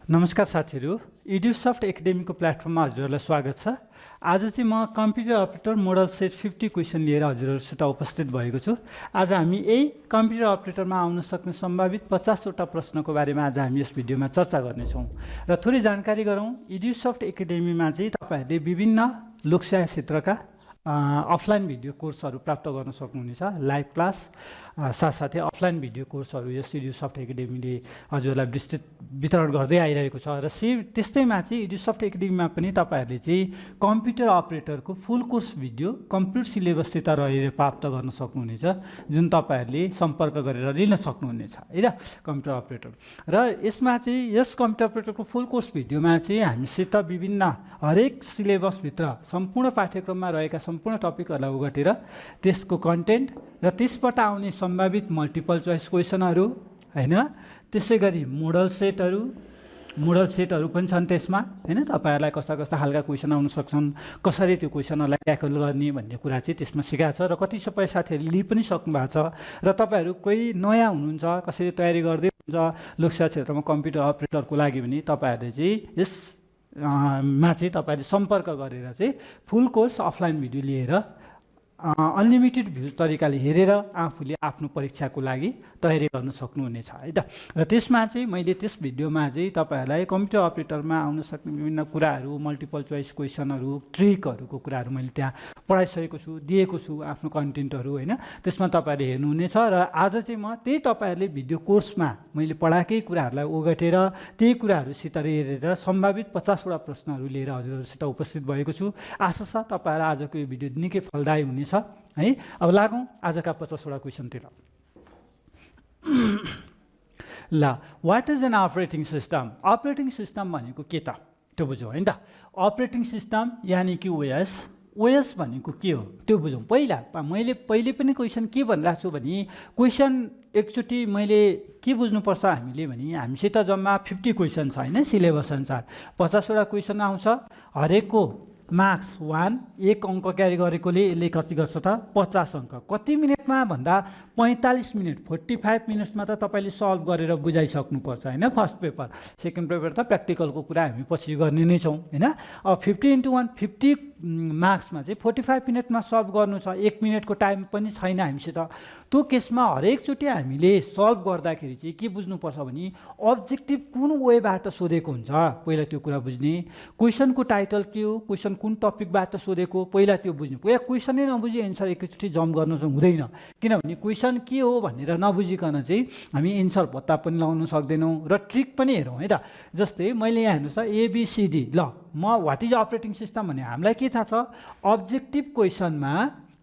नमस्कार साथीहरू, एड्युसफ्ट एकाडेमीको प्लेटफर्ममा हजुरहरूलाई स्वागत छ। आज चाहिँ म computer operator model set 50 question लिएर हजुरहरूसित उपस्थित भएको छु। आज हामी यही कम्प्युटर अपरेटरमा आउन सक्ने सम्भावित 50 वटा प्रश्नको बारेमा आज हामी यस भिडियोमा चर्चा गर्नेछौँ र थोरै जानकारी गरौँ। एड्युसफ्ट एकाडेमीमा चाहिँ तपाईहरूले विभिन्न लोकसेवा क्षेत्रका अफलाइन भिडियो कोर्सहरू प्राप्त गर्न सक्नुहुनेछ। लाइभ क्लास साथसाथै अफलाइन भिडियो कोर्सहरू यस एड्युसफ्ट एकाडेमीले हजुरलाई विस्तृत वितरण गर्दै आइरहेको छ र त्यस्तैमा चाहिँ एड्युसफ्ट एकाडेमीमा पनि तपाईँहरूले चाहिँ कम्प्युटर अपरेटरको फुल कोर्स भिडियो कम्प्लिट सिलेबससित रहेर प्राप्त गर्न सक्नुहुनेछ, जुन तपाईँहरूले सम्पर्क गरेर लिन सक्नुहुनेछ है त कम्प्युटर अपरेटर। र यसमा चाहिँ यस कम्प्युटर अपरेटरको फुल कोर्स भिडियोमा चाहिँ हामीसित विभिन्न हरेक सिलेबसभित्र सम्पूर्ण पाठ्यक्रममा रहेका सम्पूर्ण टपिकहरूलाई ओगटेर त्यसको कन्टेन्ट र त्यसबाट आउने सम्भावित मल्टिपल चोइस क्वेसनहरू हैन, त्यसै गरी मोडल सेटहरू पनि छन् त्यसमा हैन। तपाईहरुलाई कस्ता कस्ता खालका क्वेसन आउन सक्छन्, कसरी त्यो क्वेसनहरूलाई ट्याकल गर्ने भन्ने कुरा चाहिँ त्यसमा सिकाएको छ र कतिपय साथीहरूले लिइ पनि सक्नु भएको छ र तपाईहरु कोही नयाँ हुनुहुन्छ, कसरी तयारी गर्दै हुनुहुन्छ लोकसेवा क्षेत्रमा कम्प्युटर अपरेटरको लागि भने तपाईहरुले चाहिँ यस मा चाहिँ तपाईहरुले सम्पर्क गरेर चाहिँ फुल कोर्स अफलाइन भिडियो लिएर अनलिमिटेड भ्यू तरिकाले हेरेर आफूले आफ्नो परीक्षाको लागि तयारी गर्न सक्नुहुनेछ है त। र त्यसमा चाहिँ मैले त्यस भिडियोमा चाहिँ तपाईहरुलाई कम्प्युटर अपरेटरमा आउन सक्ने विभिन्न कुराहरू, मल्टिपल चोइस क्वेसनहरू, ट्रिकहरूको कुराहरू मैले त्यहाँ पढाइसकेको छु, दिएको छु आफ्नो कन्टेन्टहरू हैन। त्यसमा तपाईहरुले हेर्नुहुनेछ र आज चाहिँ म त्यही तपाईहरुले भिडियो कोर्समा मैले पढाएकै कुराहरूलाई ओगटेर त्यही कुराहरूसित हेरेर सम्भावित 50 वटा प्रश्नहरू लिएर हजुरहरूसित उपस्थित भएको छु। आशा छ तपाईहरुलाई आजको यो भिडियो निकै फलदायी हुनेछ है। अब लागौँ आजका 50 वटा क्वेसनतिर। ल, what is an operating system? Operating system भनेको के त त्यो बुझौँ हैन त। अपरेटिङ सिस्टम यानी कि ओएस भनेको के हो त्यो बुझौँ। मैले पहिले पनि क्वेसन के भनिरहेको छु भने क्वेसन एकचोटि मैले के बुझ्नुपर्छ हामीले भने हामीसित जम्मा 50 क्वेसन छ हैन। सिलेबस अनुसार 50 वटा क्वेसन आउँछ, हरेकको मार्क्स 1, एक अङ्क क्यारी गरेकोले यसले कति गर्छ त 50 अङ्क। कति मिनटमा भन्दा 45 मिनट 45 मिनट्समा त तपाईले सल्भ गरेर बुझाइसक्नुपर्छ हैन। फर्स्ट पेपर, सेकेन्ड पेपर त प्र्याक्टिकलको कुरा हामी पछि गर्ने नै छौँ हैन। अब 50 × 1 50 मार्क्समा चाहिँ 45 मिनटमा सल्भ गर्नु छ, 1 मिनटको टाइम पनि छैन हामीसित। त्यो केसमा हरेकचोटि हामीले सल्भ गर्दाखेरि चाहिँ के बुझ्नुपर्छ भने अब्जेक्टिभ कुन वेबाट सोधेको हुन्छ पहिला त्यो कुरा बुझ्ने। क्वेसनको टाइटल के हो, क्वेसन कुन टपिकबाट सोधेको पहिला त्यो बुझ्नु। पहिला क्वेसनै नबुझी एन्सर एकैचोटि जम्प गर्नु हुँदैन, किनभने क्वेसन के हो भनेर नबुझिकन चाहिँ हामी एन्सर पत्ता पनि लगाउन सक्दैनौँ र ट्रिक पनि हेरौँ है त। जस्तै मैले यहाँ हेर्नुहोस् त ABCD, ल म व्हाट इज अपरेटिङ सिस्टम भने हामीलाई के थाहा छ, अब्जेक्टिभ क्वेसनमा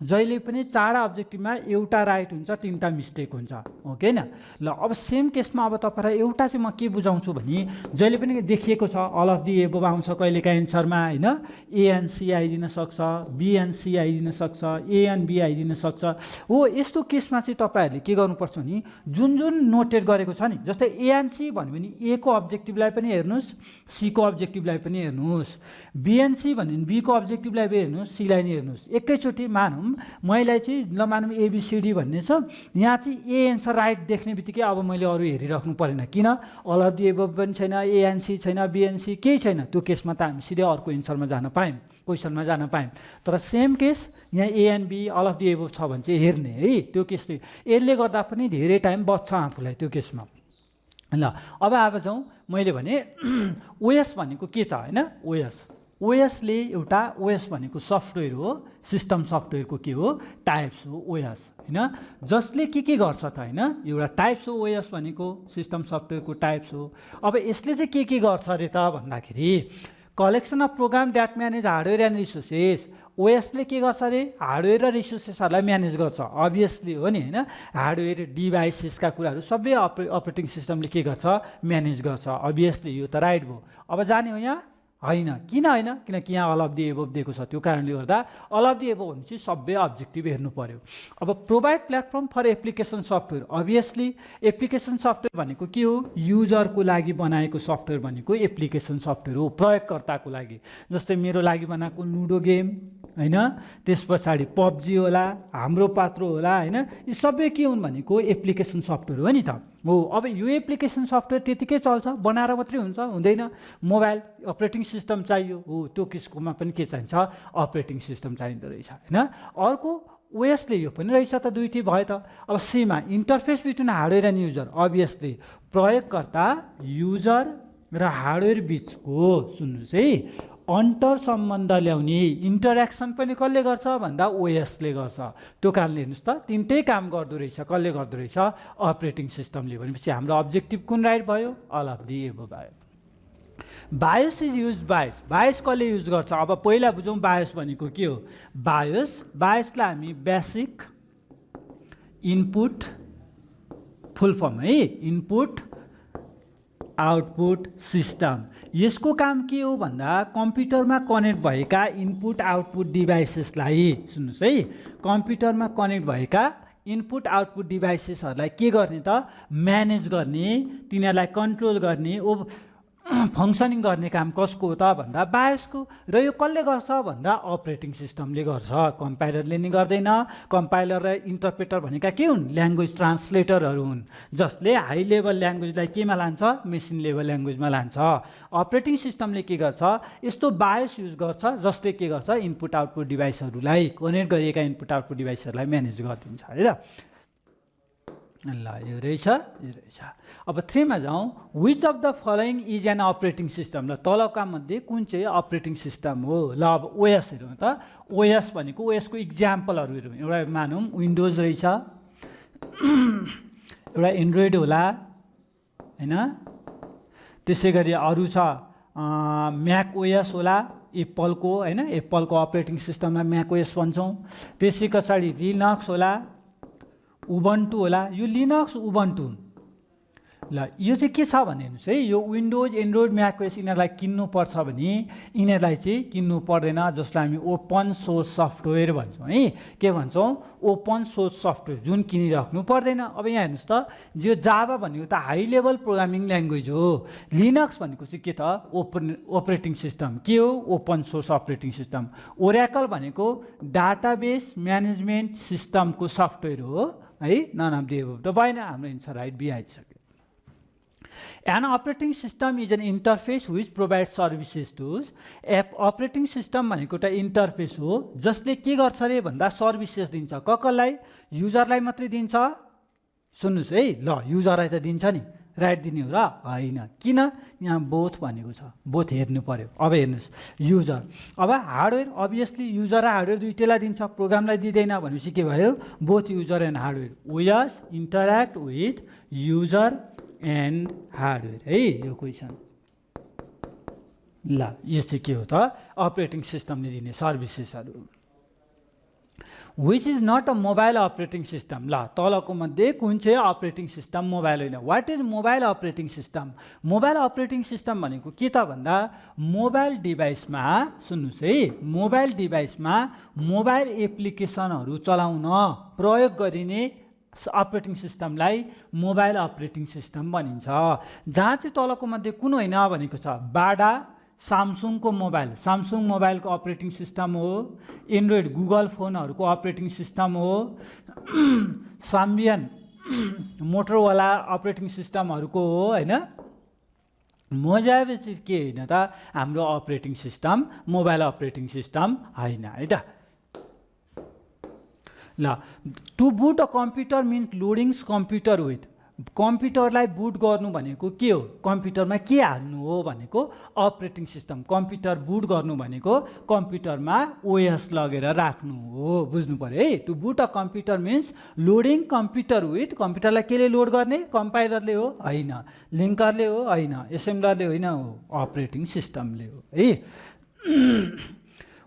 जहिले पनि 4 अब्जेक्टिभमा एउटा राइट हुन्छ, 3टा मिस्टेक हुन्छ, ओके न। ल अब सेम केसमा अब तपाईहरुलाई एउटा चाहिँ म के बुझाउँछु भने जहिले पनि देखिएको छ अल अफ दि एबोभ आउँछ कहिलेकाहीँ एन्सरमा हैन। A एन्ड C आइदिन सक्छ, B एन्ड C आइदिन सक्छ, A एन्ड B आइदिन सक्छ। हो, यस्तो केसमा चाहिँ तपाईहरुले के गर्नुपर्छ भने जुन नोटेट गरेको छ नि, जस्तै A एन्ड C भन्यो भने A को अब्जेक्टिभलाई पनि हेर्नुस्, C को अब्जेक्टिभलाई पनि हेर्नुस्, B एन्ड C भन्यो भने B को अब्जेक्टिभलाई पनि हेर्नुस्, C लाई नि हेर्नुस्। एकैचोटि मानौँ मैले चाहिँ ल मानौँ ABCD भन्ने छ, यहाँ चाहिँ A एन्सर राइट देख्ने बित्तिकै अब मैले अरू हेरिराख्नु परेन, किन अल अफ दि एबोभ पनि छैन, A एन्ड C छैन, B एन्ड C केही छैन। त्यो केसमा त हामी सिधै अर्को एन्सरमा जान पायौँ, क्वेसनमा जान पायौँ। तर सेम केस यहाँ A and B all of the above छ भने चाहिँ हेर्ने है। त्यो केस चाहिँ यसले गर्दा पनि धेरै टाइम बच्छ आफूलाई त्यो केसमा। ल अब जाउँ, मैले भने ओएस भनेको के त हैन। ओएसले एउटा ओएस भनेको सफ्टवेयर हो, सिस्टम सफ्टवेयरको के हो टाइप्स हो ओएस हैन। जसले के गर्छ त हैन, एउटा टाइप्स हो ओएस भनेको, सिस्टम सफ्टवेयरको टाइप्स हो। अब यसले चाहिँ के गर्छ अरे त भन्दाखेरि collection of program that manage hardware and resources. ओएसले के गर्छ अरे हार्डवेयर र रिसोर्सेसहरूलाई म्यानेज गर्छ, अभियसली हो नि हैन। हार्डवेयर डिभाइसेसका कुराहरू सबै अपरेटिङ सिस्टमले के गर्छ म्यानेज गर्छ, अभियसली यो त राइट भयो। अब जाने हो यहाँ हैन, किन हैन, किनकि यहाँ अल अफ दि एबोभ दिएको छ, त्यो कारणले गर्दा अल अफ दि एबोभ भनेपछि सबै अब्जेक्टिभ हेर्नु पर्यो। अब provide platform for application software, obviously application software भनेको के हो, युजरको लागि बनाएको सफ्टवेयर भनेको एप्लिकेसन सफ्टवेयर हो, प्रयोगकर्ताको लागि। जस्तै मेरो लागि बनाएको लुडो गेम हैन, त्यस पछाडि PUBG होला, हाम्रो पात्रो होला हैन, यी सबै के हुन् भनेको एप्लिकेसन सफ्टवेयर हो नि त। हो। अब यो एप्लिकेसन सफ्टवेयर त्यतिकै चल्छ, बनाएर मात्रै हुन्छ हुँदैन, मोबाइल अपरेटिङ सिस्टम चाहियो हो, त्यो किसिमकोमा पनि के चाहिन्छ अपरेटिङ सिस्टम चाहिँदो रहेछ होइन। अर्को ओएसले यो पनि रहेछ त, दुईटै भयो त। अब सीमा interface between hardware and user, obviously प्रयोगकर्ता युजर र हार्डवेयर बिचको सुन्नुहोस् है अन्तर सम्बन्ध ल्याउने इन्टरेक्सन पनि कसले गर्छ भन्दा ओएसले गर्छ। त्यो कारणले हेर्नुहोस् त तिनटै काम गर्दो रहेछ, कसले गर्दो रहेछ अपरेटिङ सिस्टमले। भनेपछि हाम्रो अब्जेक्टिभ कुन राइट भयो, अल अफ दि एबभ भयो। BIOS is use BIOS, BIOS कसले युज गर्छ, अब पहिला बुझौँ बायोस भनेको के हो। बायोसलाई हामी बेसिक इनपुट फुल फर्म है, इनपुट आउटपुट सिस्टम। यसको काम के हो भन्दा कम्प्युटरमा कनेक्ट भएका इनपुट आउटपुट डिभाइसेसलाई सुन्नुहोस् है, कम्प्युटरमा कनेक्ट भएका इनपुट आउटपुट डिभाइसेसहरूलाई के गर्ने त म्यानेज गर्ने, तिनीहरूलाई कन्ट्रोल गर्ने, फङ्सनिङ गर्ने काम कसको हो त भन्दा बायोसको। र यो कसले गर्छ भन्दा अपरेटिङ सिस्टमले गर्छ, कम्पाइलरले नि गर्दैन। कम्पाइलर र इन्टरप्रेटर भनेका के हुन्, ल्याङ्ग्वेज ट्रान्सलेटरहरू हुन्, जसले हाई लेभल ल्याङ्ग्वेजलाई केमा लान्छ, मेसिन लेभल ल्याङ्ग्वेजमा लान्छ। अपरेटिङ सिस्टमले के गर्छ, यस्तो बायोस युज गर्छ जसले के गर्छ इनपुट आउटपुट डिभाइसहरूलाई, कनेक्ट गरिएका इनपुट आउटपुट डिभाइसहरूलाई म्यानेज गरिदिन्छ है त। ल यो रहेछ, यो रहेछ। अब 3 मा जाउँ। Which of the following is an operating system, ल तलका मध्ये कुन चाहिँ अपरेटिङ सिस्टम हो। ल अब ओएस हेरौँ त, ओएस भनेको ओएसको इक्जाम्पलहरू हेरौँ। एउटा मानौँ विन्डोज रहेछ, एउटा एन्ड्रोइड होला होइन, त्यसै गरी अरू छ म्याक ओएस होला, एप्पलको होइन, एप्पलको अपरेटिङ सिस्टमलाई म्याक ओएस भन्छौँ। त्यसै पछाडि लिनक्स होला, उबन्टु होला। यो लिनक्स उबन्टु ल यो चाहिँ के छ भने हेर्नुहोस् है, यो विन्डोज एन्ड्रोइड म्याक ओएस यिनीहरूलाई किन्नुपर्छ भने यिनीहरूलाई चाहिँ किन्नु पर्दैन, जसलाई हामी ओपन सोर्स सफ्टवेयर भन्छौँ है। के भन्छौँ, ओपन सोर्स सफ्टवेयर, जुन किनिराख्नु पर्दैन। अब यहाँ हेर्नुहोस् त, जो जाभा भनेको त हाई लेभल प्रोग्रामिङ ल्याङ्ग्वेज हो, लिनक्स भनेको चाहिँ के त अपरेटिङ सिस्टम, के हो open source operating system. Oracle भनेको डाटाबेस म्यानेजमेन्ट सिस्टमको सफ्टवेयर हो है। नन अफ द एबभ त भएन, हाम्रो एन्सर राइट बी आइसक्यो। An operating system is an interface which provides services to operating system भनेको एउटा इन्टरफेस हो जसले के गर्छ रे भन्दा सर्भिसेस दिन्छ। कसलाई, युजरलाई मात्रै दिन्छ। सुन्नुहोस् है, ल युजरलाई त दिन्छ नि, राइट दिने हो र होइन, किन यहाँ बोथ भनेको छ, बोथ हेर्नु पर्यो। अब हेर्नुहोस् युजर, अब हार्डवेयर अभियसली युजर र हार्डवेयर दुइटैलाई दिन्छ, प्रोग्रामलाई दिँदैन। भनेपछि के भयो, both user and hardware. OS interact with user and hardware है, यो क्वेसन। ल यो चाहिँ के हो त अपरेटिङ सिस्टमले दिने सर्भिसेसहरू। Which is not a mobile operating system, ल तलको मध्ये कुन चाहिँ अपरेटिङ सिस्टम मोबाइल होइन। What is mobile operating system, mobile operating system भनेको के त भन्दा मोबाइल डिभाइसमा सुन्नुहोस् है, मोबाइल डिभाइसमा मोबाइल एप्लिकेसनहरू चलाउन प्रयोग गरिने अपरेटिङ सिस्टमलाई मोबाइल अपरेटिङ सिस्टम भनिन्छ। जहाँ चाहिँ तलको मध्ये कुन होइन भनेको छ, बाडा सामसुङको मोबाइल, सामसुङ मोबाइलको अपरेटिङ सिस्टम हो। एन्ड्रोइड गुगल फोनहरूको अपरेटिङ सिस्टम हो। साम्बियन मोटरवाला अपरेटिङ सिस्टमहरूको हो होइन। मोजाइब चाहिँ के होइन त हाम्रो operating system, mobile operating system होइन है त। ल to boot a computer means loadings computer with, कम्प्युटरलाई बुट गर्नु भनेको के हो, कम्प्युटरमा के हाल्नु हो भनेको अपरेटिङ सिस्टम। कम्प्युटर बुट गर्नु भनेको कम्प्युटरमा ओएस लगेर राख्नु हो, बुझ्नु पर्यो है। To boot a computer means loading computer with, कम्प्युटरलाई केले लोड गर्ने, कम्पाइलरले हो होइन, लिङ्करले हो होइन, एसेम्बलरले होइन, हो अपरेटिङ सिस्टमले हो है।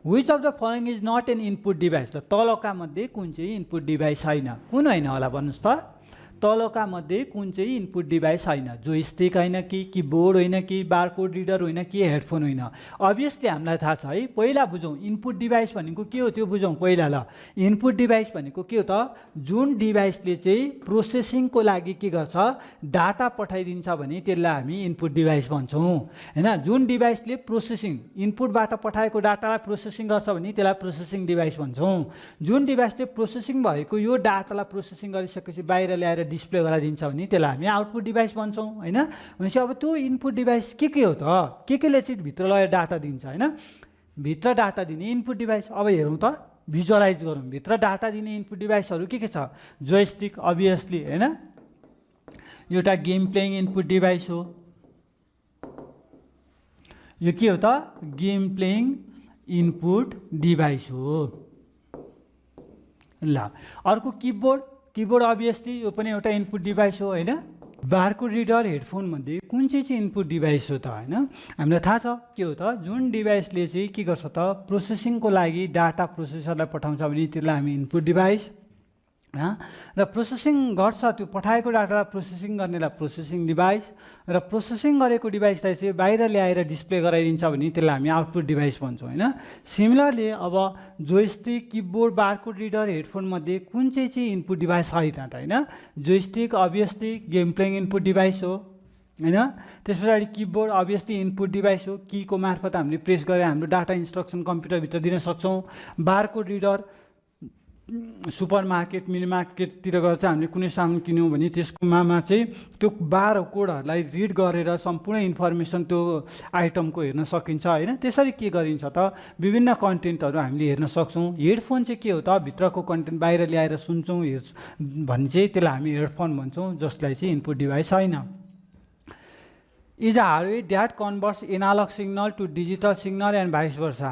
Which of the following is not an input device, ल तलका मध्ये कुन चाहिँ इनपुट डिभाइस होइन, कुन होइन होला भन्नुहोस् त। तलका मध्ये कुन चाहिँ इनपुट डिभाइस होइन, जोइस्टिक होइन कि किबोर्ड होइन कि बारकोड रिडर होइन कि हेडफोन होइन। अभियसली हामीलाई थाहा छ है, पहिला बुझौँ इनपुट डिभाइस भनेको के हो त्यो बुझौँ पहिला। ल इनपुट डिभाइस भनेको के हो त, जुन डिभाइसले चाहिँ प्रोसेसिङको लागि के गर्छ, डाटा पठाइदिन्छ भने त्यसलाई हामी इनपुट डिभाइस भन्छौँ होइन। जुन डिभाइसले प्रोसेसिङ इनपुटबाट पठाएको डाटालाई प्रोसेसिङ गर्छ भने त्यसलाई प्रोसेसिङ डिभाइस भन्छौँ। जुन डिभाइसले प्रोसेसिङ भएको यो डाटालाई प्रोसेसिङ गरिसकेपछि बाहिर ल्याएर डिस्प्ले गराइदिन्छ भने त्यसलाई हामी आउटपुट डिभाइस भन्छौँ होइन। भनेपछि अब त्यो इनपुट डिभाइस के हो त, केले चाहिँ भित्र लगेर डाटा दिन्छ होइन, भित्र डाटा दिने इनपुट डिभाइस। अब हेरौँ त, भिजुअलाइज गरौँ, भित्र डाटा दिने इनपुट डिभाइसहरू के छ, जोयस्टिक अभियसली होइन, एउटा गेम प्लेइङ इनपुट डिभाइस हो, यो के हो त, गेम प्लेइङ इनपुट डिभाइस हो। ल अर्को किबोर्ड अभियसली यो पनि एउटा इनपुट डिभाइस हो होइन। बारकोड रिडर हेडफोनमध्ये कुन चाहिँ इनपुट डिभाइस हो त होइन, हामीलाई थाहा छ के हो त, जुन डिभाइसले चाहिँ के गर्छ त, प्रोसेसिङको लागि डाटा प्रोसेसरलाई पठाउँछ भने त्यसलाई हामी इनपुट डिभाइस र प्रोसेसिङ गर्छ, त्यो पठाएको डाटालाई प्रोसेसिङ गर्नेलाई प्रोसेसिङ डिभाइस, र प्रोसेसिङ गरेको डिभाइसलाई चाहिँ बाहिर ल्याएर डिस्प्ले गराइदिन्छ भने त्यसलाई हामी आउटपुट डिभाइस भन्छौँ होइन। सिमिलरली अब जोयस्टिक, किबोर्ड, बारकोड रिडर हेडफोनमध्ये कुन चाहिँ इनपुट डिभाइस छैन त होइन, joystick obviously game playing input device हो होइन। त्यस पछाडि किबोर्ड अभियसली इनपुट डिभाइस हो, कीको मार्फत हामीले प्रेस गरेर हाम्रो डाटा इन्स्ट्रक्सन कम्प्युटरभित्र दिन सक्छौँ। Barcode reader super market mini मार्केटतिर गएर चाहिँ हामीले कुनै सामान किन्यौँ भने त्यसकोमा चाहिँ त्यो बारकोडहरूलाई रिड गरेर सम्पूर्ण इन्फर्मेसन त्यो आइटमको हेर्न सकिन्छ होइन। त्यसरी के गरिन्छ त, विभिन्न कन्टेन्टहरू हामीले हेर्न सक्छौँ। हेडफोन चाहिँ के हो त, भित्रको कन्टेन्ट बाहिर ल्याएर सुन्छौँ भने चाहिँ त्यसलाई हामी हेडफोन भन्छौँ, जसलाई चाहिँ इनपुट डिभाइस छैन। Is a hardware that converts analogue signal to digital signal and vice versa.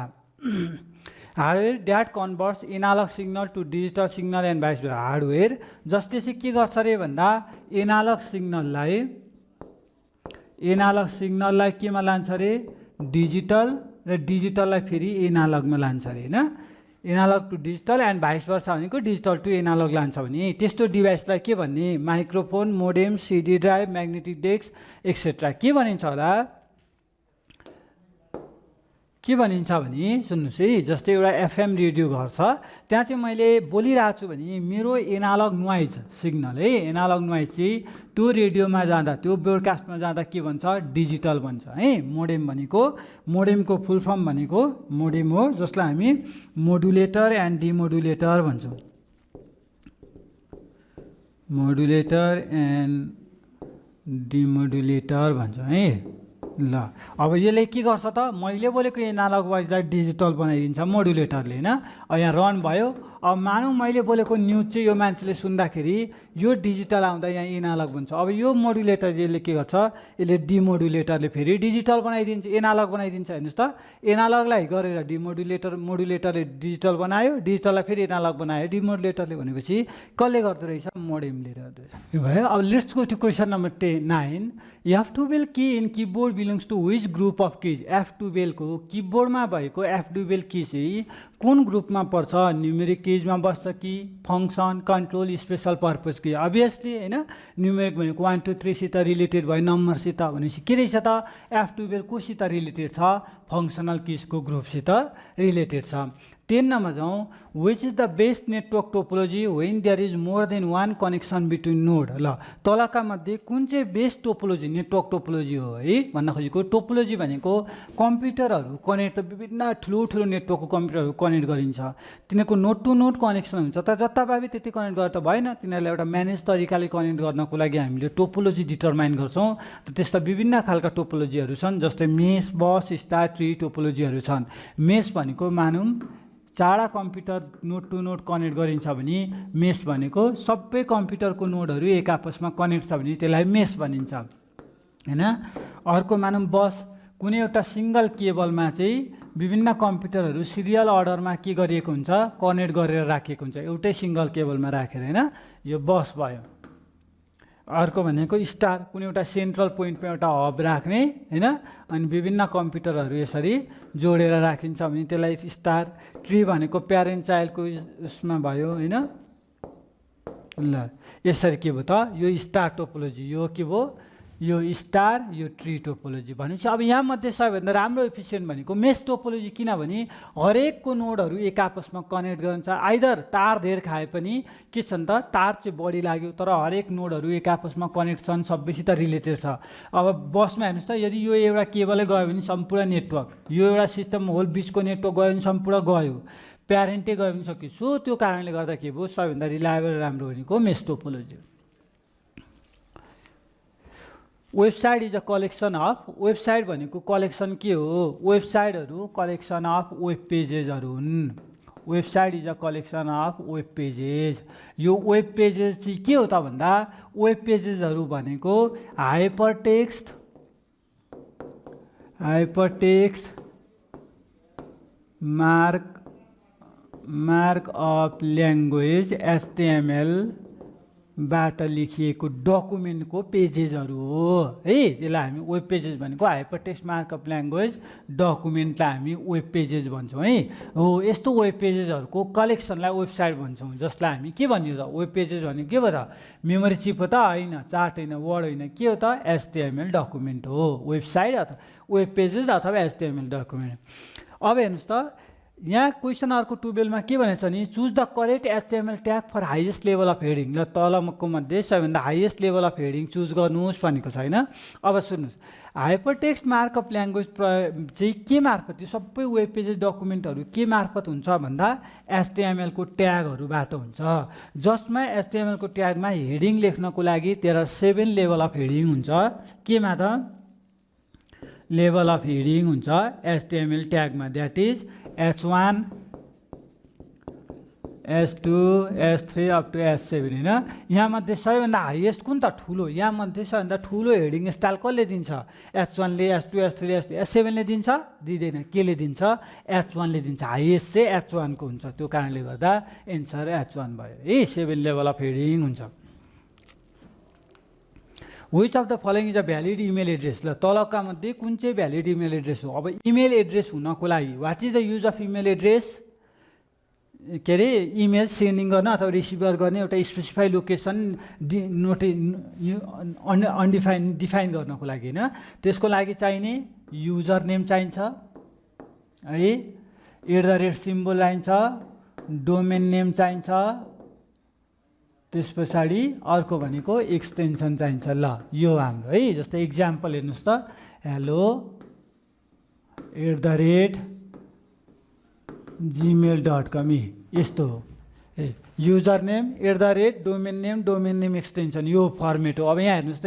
Hardware that converts analogue signal to digital signal and vice versa. Hardware जसले चाहिँ के गर्छ अरे भन्दा एनालग सिग्नललाई केमा लान्छ अरे, डिजिटल, र डिजिटललाई फेरि एनालगमा लान्छ अरे होइन। Analog to digital and vice versa भनेको डिजिटल टु एनालग लान्छ भने त्यस्तो डिभाइसलाई के भन्ने, microphone, modem, CD drive, magnetic desk etcetera. के भनिन्छ होला, के भनिन्छ भने सुन्नुहोस् है, जस्तै एउटा एफएम रेडियो घर छ, त्यहाँ चाहिँ मैले बोलिरहेको छु भने मेरो एनालग नोइज सिग्नल है, एनालग नोइज चाहिँ त्यो रेडियोमा जाँदा, त्यो ब्रोडकास्टमा जाँदा के भन्छ, डिजिटल भन्छ है। मोडेम भनेको, मोडेमको फुल फर्म भनेको मोडेम हो, जसलाई हामी मोडुलेटर एन्ड डिमोडुलेटर भन्छौँ, मोडुलेटर एन्ड डिमोडुलेटर भन्छौँ है। ल अब यसले के गर्छ त, मैले बोलेको एनालग भोइसलाई डिजिटल बनाइदिन्छ मोडुलेटरले होइन। अब यहाँ रन भयो, अब मानौँ मैले बोलेको न्युज चाहिँ यो मान्छेले सुन्दाखेरि यो डिजिटल आउँदा यहाँ एनालग भन्छ। अब यो मोडुलेटर यसले के गर्छ, यसले डिमोडुलेटरले फेरि डिजिटल बनाइदिन्छ, एनालग बनाइदिन्छ। हेर्नुहोस् त, एनालगलाई गरेर मोडुलेटरले डिजिटल बनायो, डिजिटललाई फेरि एनालग बनायो डिमोडुलेटरले, भनेपछि कसले गर्दो रहेछ, मोडेमले गर्दो रहेछ। यो भयो। अब let's go to question number 9। F12 key in keyboard belongs to which group of keys. F12 को किबोर्डमा भएको F12 की चाहिँ कुन ग्रुपमा पर्छ, न्युमेरिक किजमा बस्छ कि फङ्सन, कन्ट्रोल, स्पेसल पर्पज की। अभियसली होइन, न्युमेरिक भनेको 1 2 3 सित रिलेटेड भयो, नम्बरसित भनेपछि के रहेछ त, F12 कोसित रिलेटेड छ, फङ्सनल किजको ग्रुपसित रिलेटेड छ। 10 नम्बर जाउँ, which is the best network topology when there is more than one connection between node. ल तलका मध्ये कुन चाहिँ बेस्ट टोपोलोजी, नेटवर्क टोपोलोजी हो है भन्न खोजेको। टोपोलोजी भनेको कम्प्युटरहरू कनेक्ट, विभिन्न ठुलो नेटवर्कको कम्प्युटरहरू कनेक्ट गरिन्छ, तिनीहरूको नोड टु नोड कनेक्सन हुन्छ, तर जताभावी त्यति कनेक्ट गर्दा भएन, तिनीहरूलाई एउटा म्यानेज तरिकाले कनेक्ट गर्नको लागि हामीले टोपोलोजी डिटरमाइन गर्छौँ। त्यस्ता विभिन्न खालका टोपोलोजीहरू छन्, जस्तै मेस, बस, स्टार, ट्री टोपोलोजीहरू छन्। मेस भनेको मानौँ चारवटा computer node to node connect गरिन्छ भने मेस भनेको सबै कम्प्युटरको नोडहरू एक आपसमा कनेक्ट छ भने त्यसलाई मेस भनिन्छ होइन। अर्को मानौँ बस, कुनै एउटा सिङ्गल केबलमा चाहिँ विभिन्न कम्प्युटरहरू सिरियल अर्डरमा के गरिएको हुन्छ, कनेक्ट गरेर राखिएको हुन्छ, एउटै सिङ्गल केबलमा राखेर होइन, यो बस भयो। अर्को भनेको स्टार, कुनै एउटा सेन्ट्रल पोइन्टमा एउटा हब राख्ने होइन, अनि विभिन्न कम्प्युटरहरू यसरी जोडेर राखिन्छ भने त्यसलाई स्टार। ट्री भनेको प्यारेन्ट चाइल्डको उसमा भयो होइन। ल यसरी के भयो त, यो स्टार टोपोलोजी, यो के भयो, यो स्टार, यो ट्री टोपोलोजी भनेपछि। अब यहाँ मध्ये सबैभन्दा राम्रो एफिसियन्ट भनेको मेस टोपोलोजी, किनभने हरेकको नोडहरू एक आपसमा कनेक्ट गरिन्छ। आइदर तार धेर खाए पनि के छ नि त, तार चाहिँ बढी लाग्यो तर हरेक नोडहरू एक आपसमा कनेक्ट छन्, सबैसित रिलेटेड छ। अब बसमा हेर्नुहोस् त, यदि यो एउटा केबलै गयो भने सम्पूर्ण नेटवर्क, यो एउटा सिस्टम होल बिचको नेटवर्क गयो भने सम्पूर्ण गयो, प्यारेन्टै गयो भने सक्यो। सो त्यो कारणले गर्दा के भयो, सबैभन्दा रिलायबल राम्रो भनेको mess topology. Website is a collection of, website भनेको कलेक्सन के हो, वेबसाइटहरू कलेक्सन अफ वेब पेजेसहरू हुन्। Website is a collection of web pages. यो वेब पेजेस चाहिँ के हो त भन्दा वेब पेजेसहरू भनेको हाइपरटेक्स्ट मार्कअप ल्याङ्ग्वेज HTML बाट लेखिएको डकुमेन्टको पेजेसहरू हो है। यसलाई हामी वेब पेजेस भनेको हाइपरटेक्स्ट मार्कअप ल्याङ्ग्वेज डकुमेन्टलाई हामी वेब पेजेस भन्छौँ है। हो यस्तो वेब पेजेसहरूको कलेक्सनलाई वेबसाइट भन्छौँ, जसलाई हामी के भनियो त, वेब पेजेस भनेको के हो त, मेमोरी चिप हो त होइन, चार्ट होइन, वर्ड होइन, के हो त, HTML डकुमेन्ट हो वेबसाइट अथवा वेब पेजेस अथवा HTML डकुमेन्ट। अब हेर्नुहोस् त यहाँ क्वेसन अर्को 12 मा के भनेछ नि, choose the correct HTML tag for highest level of heading. ल तलको मध्ये सबैभन्दा highest level of heading choose गर्नुहोस् भनेको छैन। अब सुन्नुहोस्, हाइपरटेक्स्ट मार्कअप ल्याङ्ग्वेज चाहिँ के मार्फत, यो सबै वेब पेजेस डकुमेन्टहरू के मार्फत हुन्छ भन्दा HTML को ट्यागहरूबाट हुन्छ, जसमा HTML को ट्यागमा हेडिङ लेख्नको लागि तेरा 7 लेभल अफ हेडिङ हुन्छ। केमा त, लेभल अफ हेडिङ हुन्छ HTML ट्यागमा, that is H1 S2 S3 up to S7 होइन। यहाँ मध्ये सबैभन्दा हाइएस्ट कुन त, ठुलो, यहाँ मध्ये सबैभन्दा ठुलो हेडिङ स्टाइल कसले दिन्छ, H1 ले, S2 S3 ले, S7 ले दिन्छ, दिँदैन, केले दिन्छ, H1 ले दिन्छ, हाइएस्ट चाहिँ H1 को हुन्छ। त्यो कारणले गर्दा एन्सर H1 भयो है। 7 लेभल अफ हेडिङ हुन्छ। Which of the following is a valid email address. ल तलका मध्ये कुन चाहिँ भ्यालिड इमेल एड्रेस हो। अब इमेल एड्रेस हुनको लागि what is the use of email address, के अरे इमेल सेन्डिङ गर्न अथवा रिसिभर गर्ने एउटा स्पेसिफाई लोकेसन डिफाइन गर्नको लागि होइन। त्यसको लागि चाहिने युजर नेम चाहिन्छ है, @ सिम्बल चाहिन्छ, डोमेन नेम चाहिन्छ, त्यस पछाडि अर्को भनेको एक्सटेन्सन चाहिन्छ। ल यो हाम्रो है, जस्तै इक्जाम्पल हेर्नुहोस् त, hello @gmail.com यस्तो हो। User name domain name extension, यो फर्मेट हो। अब यहाँ हेर्नुहोस् त,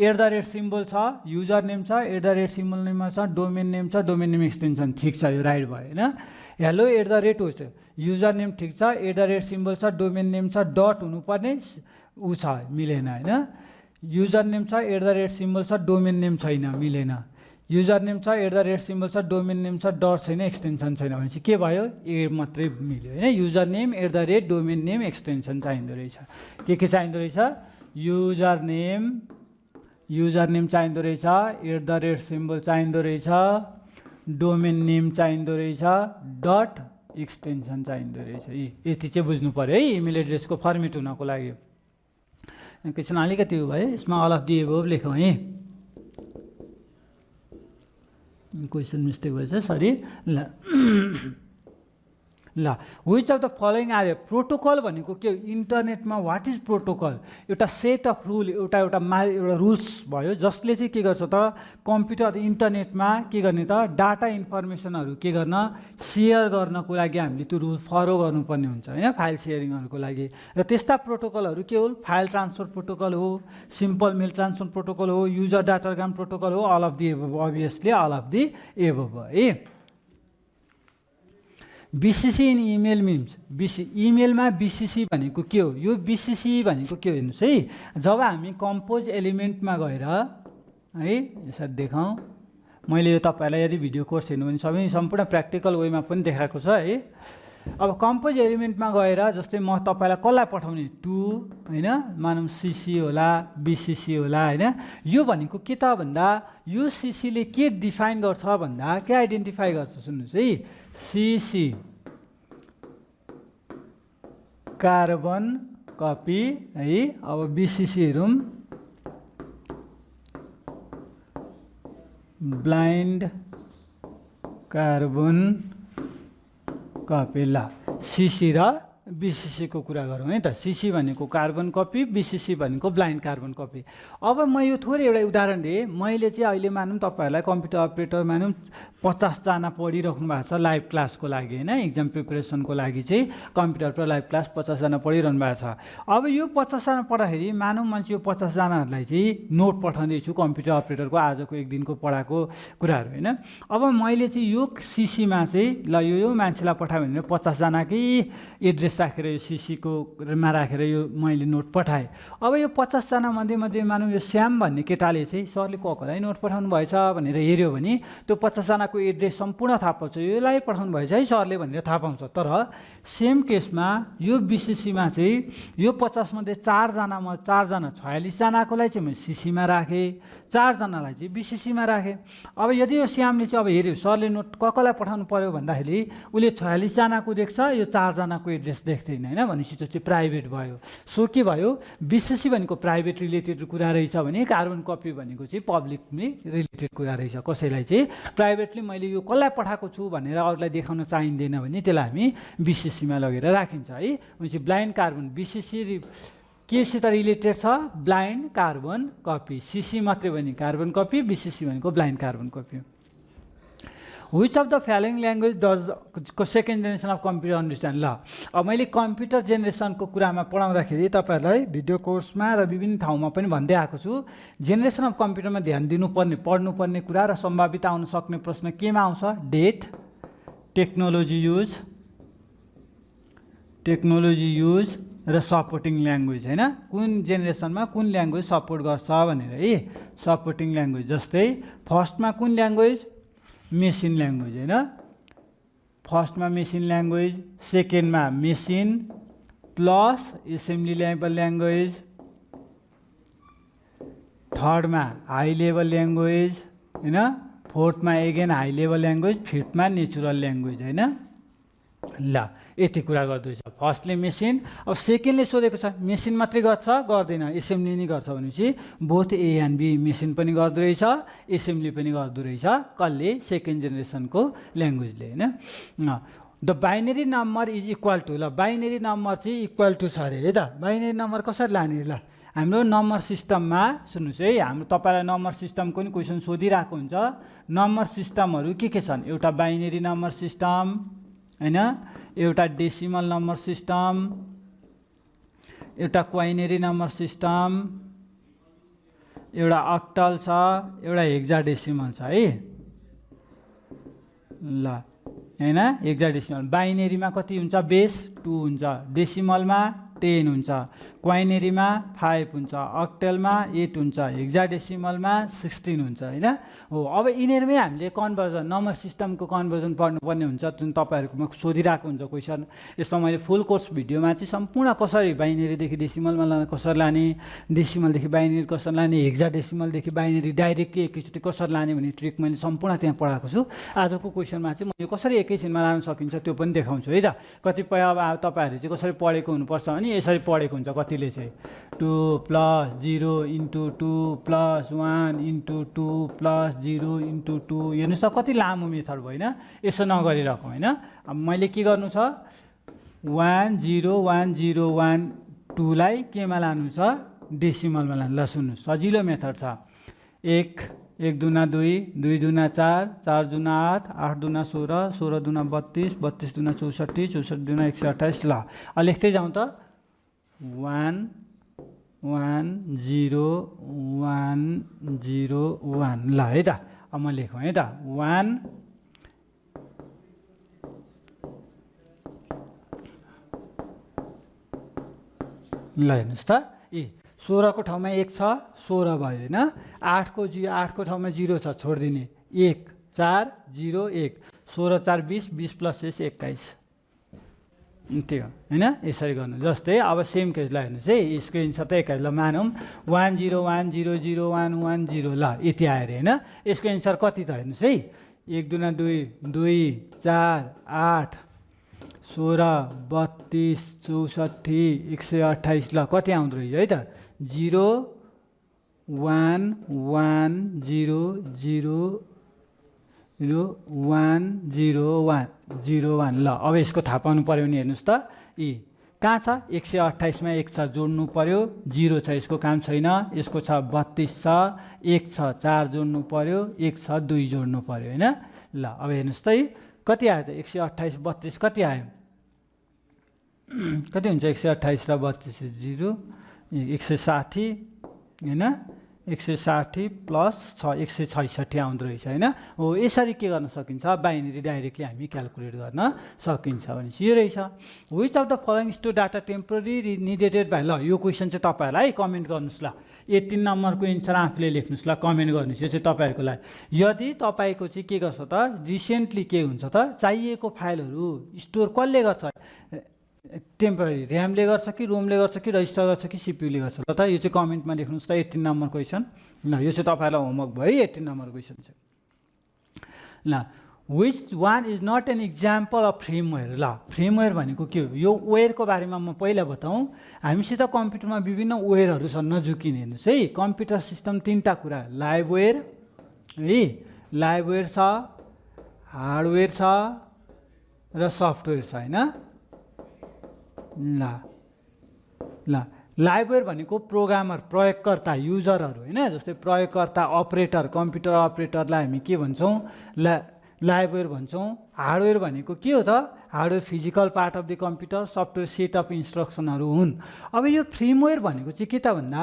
@ सिम्बल छ, युजर नेम छ, @ सिम्बल नेममा छ, डोमेन नेम छ, डोमेन नेम एक्सटेन्सन, ठिक छ, यो राइट भयो होइन। हेलो @ होस्, युजर नेम ठिक छ, @ सिम्बल छ, डोमेन नेम छ, डट हुनुपर्ने ऊ छ, मिलेन होइन। युजर नेम छ, @ सिम्बल छ, डोमेन नेम छैन, मिलेन। युजर नेम छ, @ सिम्बल छ, डोमेन नेम छ, डट छैन, एक्सटेन्सन छैन भनेपछि के भयो, ए मात्रै मिल्यो होइन। User name, @ domain name, extension चाहिँदो रहेछ। के चाहिँदो रहेछ, युजर नेम चाहिँदो रहेछ, @ सिम्बल चाहिँदो रहेछ, डोमेन नेम चाहिँदो रहेछ, डट एक्सटेन्सन चाहिँदो रहेछ। यति चाहिँ बुझ्नु पऱ्यो है इमेल एड्रेसको फर्मेट हुनको लागि। क्वेसन अलिकति भयो, यसमा अल अफ दि एबोभ लेखौँ है, क्वेसन मिस्टेक भएछ, सरी। ल which of the following are, protocol भनेको के हो, इन्टरनेटमा वाट इज प्रोटोकल, एउटा सेट अफ रुल, एउटा रुल्स भयो, जसले चाहिँ के गर्छ त, कम्प्युटर इन्टरनेटमा के गर्ने त, डाटा इन्फर्मेसनहरू के गर्न, सेयर गर्नको लागि हामीले त्यो रुल फलो गर्नुपर्ने हुन्छ होइन, फाइल सेयरिङहरूको लागि। र त्यस्ता प्रोटोकलहरू के हो, फाइल ट्रान्सफर प्रोटोकल हो, सिम्पल मेल ट्रान्सफर प्रोटोकल हो, युजर डाटाग्राम प्रोटोकल हो, all of the above, obviously all of the above है। BCC इन इमेल मिन्स, इमेलमा BCC भनेको के हो, यो BCC भनेको के हो हेर्नुहोस् है। जब हामी कम्पोज एलिमेन्टमा गएर है, यसरी देखाउँ, मैले यो तपाईँहरूलाई यदि भिडियो कोर्स हेर्नु भने सबै सम्पूर्ण प्र्याक्टिकल वेमा पनि देखाएको छ है। अब कम्पोज एलिमेन्टमा गएर जस्तै म तपाईँलाई कसलाई पठाउने, टु होइन, मानौँ CC होला, BCC होला होइन। यो भनेको के त भन्दा, यो CC ले के डिफाइन गर्छ भन्दा, के आइडेन्टिफाई गर्छ, सुन्नुहोस् है, CC कार्बन कपी है। अब BCC हेरौँ, ब्लाइन्ड कार्बन कपी। ल CC र बीसीसी को कुरा गरौँ है त। सीसी भनेको कार्बन कपी, बीसीसी भनेको ब्लाइन्ड कार्बन कपी। अब म यो थोरै एउटा उदाहरण दिएँ। मैले चाहिँ अहिले मानौँ तपाईँहरूलाई कम्प्युटर अपरेटर मानौँ 50 जना पढिराख्नु भएको छ लाइभ क्लासको लागि होइन, एक्जाम प्रिपरेसनको लागि चाहिँ कम्प्युटर पर लाइभ क्लास 50 जना पढिरहनु भएको छ। अब यो 50 जना पढ्दाखेरि मानौँ मैले यो 50 जनाहरूलाई चाहिँ नोट पठाउँदैछु कम्प्युटर अपरेटरको आजको एक दिनको पढाएको कुराहरू होइन। अब मैले चाहिँ यो सीसीमा चाहिँ ल यो मान्छेलाई पठाएँ भने 50 जनाकै एड्रेस राखेर यो सीसीकोमा राखेर यो मैले नोट पठाएँ। अब यो 50 जना मध्ये मानौँ यो श्याम भन्ने केटाले चाहिँ सरले कसलाई नोट पठाउनु भएछ भनेर हेऱ्यो भने त्यो 50 जनाको एड्रेस सम्पूर्ण थाहा पाउँछ, योलाई पठाउनु भएछ है सरले भनेर थाहा पाउँछ। तर सेम केसमा यो बीसीसीमा चाहिँ यो 50 मध्ये 4 जना 46 जनाकोलाई चाहिँ मैले सीसीमा राखेँ, 4 जनालाई चाहिँ बीसीसीमा राखेँ। अब यदि यो श्यामले चाहिँ अब हेऱ्यो सरले नोट कसलाई पठाउनु पर्यो भन्दाखेरि उसले 46 जनाको देख्छ, यो 4 जनाको एड्रेस देख्दैन होइन, भनेपछि त्यो चाहिँ प्राइभेट भयो। सो के भयो, बीसीसी भनेको प्राइभेट रिलेटेड कुरा रहेछ भने कार्बन कपी भनेको चाहिँ पब्लिकली रिलेटेड कुरा रहेछ। कसैलाई चाहिँ प्राइभेटली मैले यो कसलाई पठाएको छु भनेर अरूलाई देखाउन चाहिँदैन भने त्यसलाई हामी बीसीसीमा लगेर राखिन्छ है। भनेपछि ब्लाइन्ड कार्बन बीसीसी केसित रिलेटेड छ, ब्लाइन्ड कार्बन कपी। सीसी मात्रै भने कार्बन कपी, बीसीसी भनेको blind carbon copy. Which of the following language does second generation of computer understand? ल अब मैले कम्प्युटर जेनेरेसनको कुरामा पढाउँदाखेरि तपाईँहरूलाई भिडियो कोर्समा र विभिन्न ठाउँमा पनि भन्दै आएको छु, जेनेरेसन अफ कम्प्युटरमा ध्यान दिनुपर्ने पढ्नुपर्ने कुरा र सम्भावित आउन सक्ने प्रश्न केमा आउँछ, डेट, टेक्नोलोजी युज र सपोर्टिङ ल्याङ्ग्वेज होइन। कुन जेनेरेसनमा कुन ल्याङ्ग्वेज सपोर्ट गर्छ भनेर है, सपोर्टिङ ल्याङ्ग्वेज। जस्तै फर्स्टमा कुन ल्याङ्ग्वेज, मेसिन ल्याङ्ग्वेज होइन, फर्स्टमा मेसिन ल्याङ्ग्वेज, सेकेन्डमा machine plus assembly level language, थर्डमा हाई लेभल ल्याङ्ग्वेज होइन, फोर्थमा एगेन हाई लेभल ल्याङ्ग्वेज, फिफ्थमा नेचुरल ल्याङ्ग्वेज होइन। ल यति कुरा गर्दैछ फर्स्टले मेसिन। अब सेकेन्डले सोधेको छ मेसिन मात्रै गर्छ गर्दैन, एसेम्ब्ली नै गर्छ भनेपछि both A and B, machine पनि गर्दो रहेछ एसेम्ब्ली पनि गर्दो रहेछ कसले, सेकेन्ड जेनेरेसनको ल्याङ्ग्वेजले होइन। The binary number is equal to, ल बाइनेरी नम्बर चाहिँ इक्वल टु छ अरे है त। बाइनेरी नम्बर कसरी लाने, ल हाम्रो नम्बर सिस्टममा सुन्नुहोस् है, हाम्रो तपाईँलाई नम्बर सिस्टमको नि क्वेसन सोधिरहेको हुन्छ। नम्बर सिस्टमहरू के छन्, एउटा बाइनेरी नम्बर सिस्टम होइन, एउटा डेसिमल नम्बर सिस्टम, एउटा क्वाइनेरी नम्बर सिस्टम, एउटा अक्टल छ, एउटा हेक्साडेसिमल छ है। ल होइन हेक्साडेसिमल बाइनेरीमा कति हुन्छ, बेस 2 हुन्छ, डेसिमलमा 10 हुन्छ, क्वाइनेरीमा 5 हुन्छ, अक्टेलमा 8 हुन्छ, हेक्साडेसिमलमा 16 हुन्छ होइन। हो अब यिनीहरूमै हामीले कन्भर्जन नम्बर सिस्टमको कन्भर्जन पढ्नुपर्ने हुन्छ, जुन तपाईँहरूकोमा सोधिरहेको हुन्छ क्वेसन। यसमा मैले फुल कोर्स भिडियोमा चाहिँ सम्पूर्ण कसरी बाइनेरीदेखि डेसिमलमा लाने कसरी लाने, डेसिमलदेखि बाइनेरी कसरी लाने, हेक्साडेसिमलदेखि बाइनेरी डाइरेक्टली एकैचोटि कसरी लाने भन्ने ट्रिक मैले सम्पूर्ण त्यहाँ पढाएको छु। आजको क्वेसनमा चाहिँ म यो कसरी एकैछिनमा लान सकिन्छ त्यो पनि देखाउँछु है त। कतिपय अब तपाईँहरूले चाहिँ कसरी पढेको हुनुपर्छ भने यसरी पढेको हुन्छ, कतिले चाहिँ 2 + 0 × 2 + 1 × 2 + 0 × 2, हेर्नुहोस् त कति लामो मेथड भयो होइन, यसो नगरिरहेको होइन। अब मैले के गर्नु छ, 1 0 1 0 1 2 लाई केमा लानु छ, डेसिमलमा लानु। ल सुन्नुहोस् सजिलो मेथड छ, 1 दुना 2 2 दुना 4 4 दुना 8 8 दुना 16 16 दुना 32 32 दुना 64 64 दुना 128। ल लेख्दै जाउँ त, 1 1 0 1 0 1। ल है त अब म लेखौँ है त, 1 ल हेर्नुहोस् त, 16 को ठाउँमा 1 छ 16 भयो होइन, 8 को ठाउँमा 0 छ छोडिदिने, 1 4 0 1 16 4 20 20 + 1 21 त्यो होइन। यसरी गर्नु। जस्तै अब सेम केसलाई हेर्नुहोस् है, यसको एन्सर त 21। ल मानौँ 1 0 1 0 0 1 1 0। ल यति आयो अरे होइन। यसको एन्सर कति त हेर्नुहोस् है, 1 दुना 2 2 4 8 16 32 64 128। ल कति आउँदो रहेछ है त, 0 1 1 0 0 0 1 0 1 0 1। ल अब यसको थाहा पाउनु पऱ्यो भने हेर्नुहोस् त, कहाँ छ 128 मा 1 छ जोड्नु पर्यो 0 छ यसको काम छैन यसको छ 32 छ 1 छ 4 जोड्नु पर्यो 1 छ 2 जोड्नु पर्यो हैन ल अब हेर्नुस् त कति आयो त 128 32 कति आयो कति हुन्छ 128 र 32 0 160 हैन 160 प्लस 166 आउँदो रहेछ हैन हो यसरी के गर्न सकिन्छ बाइनरी डाइरेक्टली हामी क्याल्कुलेट गर्न सकिन्छ भनेपछि यो रहेछ which of the following store data temporary needed by ल यो क्वेशन चाहिँ तपाईहरुलाई कमेन्ट गर्नुस् ल 18 नम्बरको एन्सर आफूले लेख्नुस् ल कमेन्ट गर्नुस् यो चाहिँ तपाईहरुको लागि यदि तपाईको चाहिँ के गर्छ त रिसेन्टली के हुन्छ त चाहिएको फाइलहरु स्टोर कसले गर्छ टेम्पोररी र्यामले गर्छ कि रोमले गर्छ कि रजिस्टर गर्छ कि सीपीयूले गर्छ ल त यो चाहिँ कमेन्टमा लेख्नुस् त 18 नम्बर क्वेशन ल यो चाहिँ तपाईहरुलाई होमवर्क भयो 18 नम्बर क्वेशन चाहिँ ल which one is not an example of firmware ल फ्रेमवेयर भनेको के हो यो वेयरको बारेमा म पहिला बताऊँ हामीसित कम्प्युटरमा विभिन्न वेयरहरु छन् नझुकिने हेर्नुस् है कम्प्युटर सिस्टम तीनटा कुरा लाइभवेयर है लाइभवेयर छ हार्डवेयर छ र सफ्टवेयर छ हैन ल ल लाइभवेयर भनेको प्रोग्रामर प्रयोगकर्ता युजरहरु हैन जस्तै प्रयोगकर्ता अपरेटर कम्प्युटर अपरेटरलाई हामी के भन्छौं लाइभवेयर भन्छौं हार्डवेयर भनेको के हो त hardware physical part of the computer software set of इन्स्ट्रक्सनहरु हुन् अब यो फ्रेमवेयर भनेको चाहिँ के त भन्दा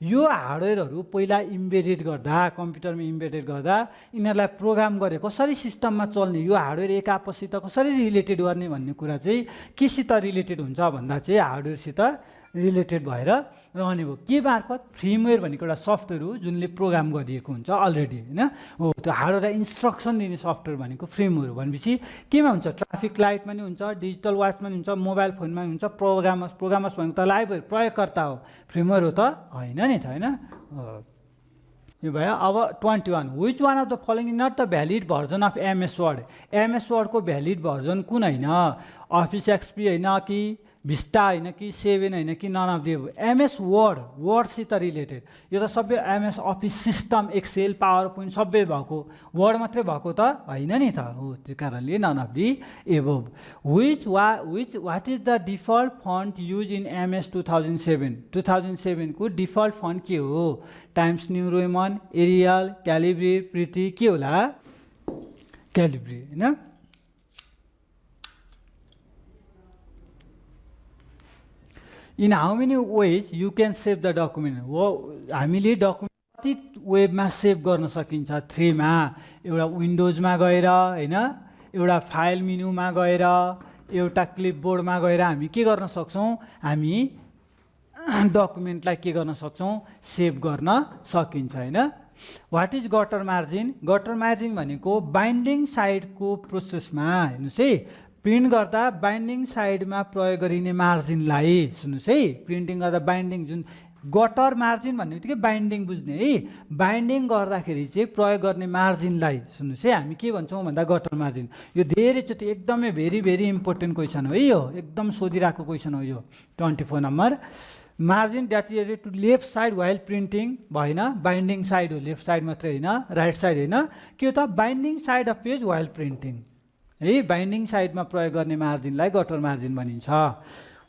यो हार्डवेयरहरु पहिला इम्बेडेड गर्दा कम्प्युटरमा इम्बेडेड गर्दा यिनीहरुलाई प्रोग्राम गरे कसरी सिस्टममा चल्ने यो हार्डवेयर एक आपससित कसरी रिलेटेड गर्ने भन्ने कुरा चाहिँ केसित रिलेटेड हुन्छ भन्दा चाहिँ हार्डवेयरसित रिलेटेड भएर रहने भयो के मार्फत फ्रेमवेयर भनेको एउटा सफ्टवेयर हो जुनले प्रोग्राम गरिएको हुन्छ अलरेडी हैन हो त्यो हार्डवेयरलाई इन्स्ट्रक्सन दिने सफ्टवेयर भनेको फ्रेमवेयर हो भनेपछि केमा हुन्छ ट्राफिक लाइटमा नि हुन्छ डिजिटल वाचमा नि हुन्छ मोबाइल फोनमा नि हुन्छ प्रोग्रामर्स भनेको त लाइभवेयर प्रयोगकर्ता हो फ्रेमवेयर हो त हैन नि त हैन यो भयो अब 21 which one of the following is not the valid version of MS Word को भ्यालिड भर्जन कुन हैन अफिस एक्सपी हैन कि भिस्टा हैन कि 7 हैन कि none of the MS Word सित रिलेटेड यो त सबै MS Office system Excel PowerPoint सबै भएको वर्ड मात्रै भएको त हैन नि त हो त्यो कारणले none of the above what is the default font use in MS 2007 को डिफल्ट फन्ट के हो Times New Roman Arial Calibri pretty के होला क्यालिब्री हैन In how many ways you can save the document? हामीले डकुमेन्ट कति वेबमा सेभ गर्न सकिन्छ 3 मा एउटा विन्डोजमा गएर हैन एउटा फाइल मेनुमा गएर एउटा क्लिपबोर्डमा गएर हामी के गर्न सक्छौं हामी डकुमेन्टलाई के गर्न सक्छौं सेभ गर्न सकिन्छ हैन व्हाट इज गटर मार्जिन भनेको बाइन्डिङ साइडको प्रोसेसमा हेर्नुस् है प्रिन्ट गर्दा बाइन्डिङ साइडमा प्रयोग गरिने मार्जिनलाई सुन्नुस् है प्रिन्टिङ गर्दा बाइन्डिङ जुन गटर मार्जिन भन्ने बित्तिकै बाइन्डिङ बुझ्ने है बाइन्डिङ गर्दाखेरि चाहिँ प्रयोग गर्ने मार्जिनलाई सुन्नुस् है हामी के भन्छौं भन्दा गटर मार्जिन यो धेरै चोटि एकदमै भेरी भेरी इम्पोर्टेन्ट क्वेशन हो है यो एकदम सोधिरहेको क्वेशन हो यो 24 number margin that is to left side while printing भएन बाइन्डिङ साइड हो लेफ्ट साइड मात्रै हैन राइट साइड हैन के हो त binding side of page while printing है बाइन्डिङ साइडमा प्रयोग गर्ने मार्जिनलाई गटर मार्जिन भनिन्छ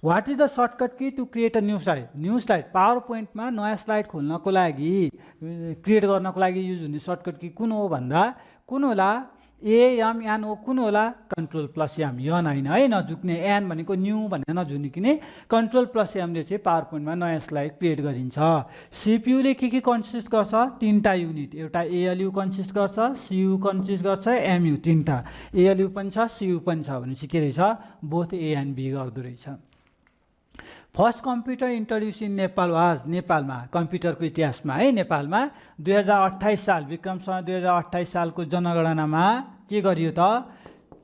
what is the shortcut key to create a new slide पावर पोइन्टमा नयाँ स्लाइड खोल्नको लागि क्रिएट गर्नको लागि युज हुने सर्टकट की कुन हो भन्दा कुन होला AMNO कुन होला Ctrl+M यन हैन है नझुक्ने एन भनेको न्यू भनेर नझुक्ने Ctrl+M ले चाहिँ पावर पोइन्टमा नयाँ स्लाइड क्रिएट गरिन्छ सीपीयू ले के कन्सिस्ट गर्छ तीनटा युनिट एउटा ALU कन्सिस्ट गर्छ CU कन्सिस्ट गर्छ MU तीनटा ALU पनि छ CU पनि छ भनेपछि के रहेछ बोथ A एन्ड B गर्दो रहेछ first computer introduce in Nepal was नेपालमा कम्प्युटरको इतिहासमा है नेपालमा 2028 साल विक्रमसँग 2028 सालको जनगणनामा के गरियो त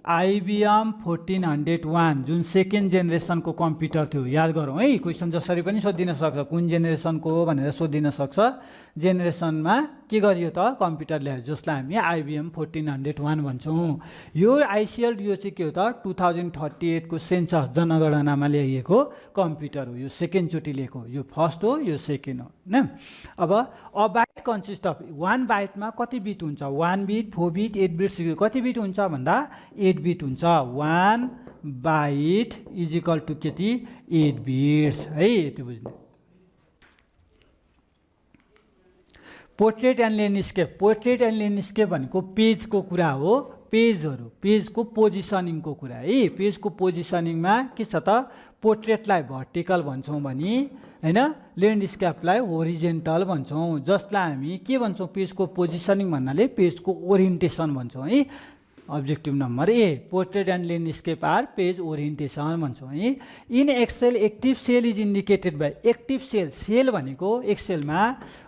IBM 1401 जुन सेकेन्ड जेनेरेसनको कम्प्युटर थियो याद गरौँ है क्वेशन जसरी पनि सोधिन सक्छ कुन जेनेरेसनको हो भनेर सोधिन सक्छ जेनेरेसनमा के गरियो त कम्प्युटर ल्यायो जसलाई हामी IBM 1401 भन्छौं यो आइसिएल यो चाहिँ के हो त 2038 को सेन्सस जनगणनामा ल्याइएको कम्प्युटर हो यो सेकेन्ड चोटी ल्याएको यो फर्स्ट हो यो सेकेन्ड हो हैन। अब अ बाइट कन्सिस्ट अफ 1 बाइटमा कति बिट हुन्छ 1 बिट 4 बिट 8 बिट कति बिट हुन्छ भन्दा 8 बिट हुन्छ 1 बाइट इज इक्वल टु कति 8 बिट्स है यति बुझ्नु। पोर्ट्रेट एन्ड ल्यान्डस्केप भनेको पेजको कुरा हो पेजहरु पेजको पोजिसनिङको कुरा है। पेजको पोजिसनिङमा के छ त पोर्ट्रेटलाई भर्टिकल भन्छौं भने हैन ल्यान्डस्केपलाई होरिजेन्टल भन्छौं जसलाई हामी के भन्छौं पेजको पोजिसनिङ भन्नाले पेजको ओरिएन्टेसन भन्छौं है। Objective number A portrait and landscape are page orientation भन्छौं है। In Excel active cell is indicated by active cell cell भनेको एक्सेल मा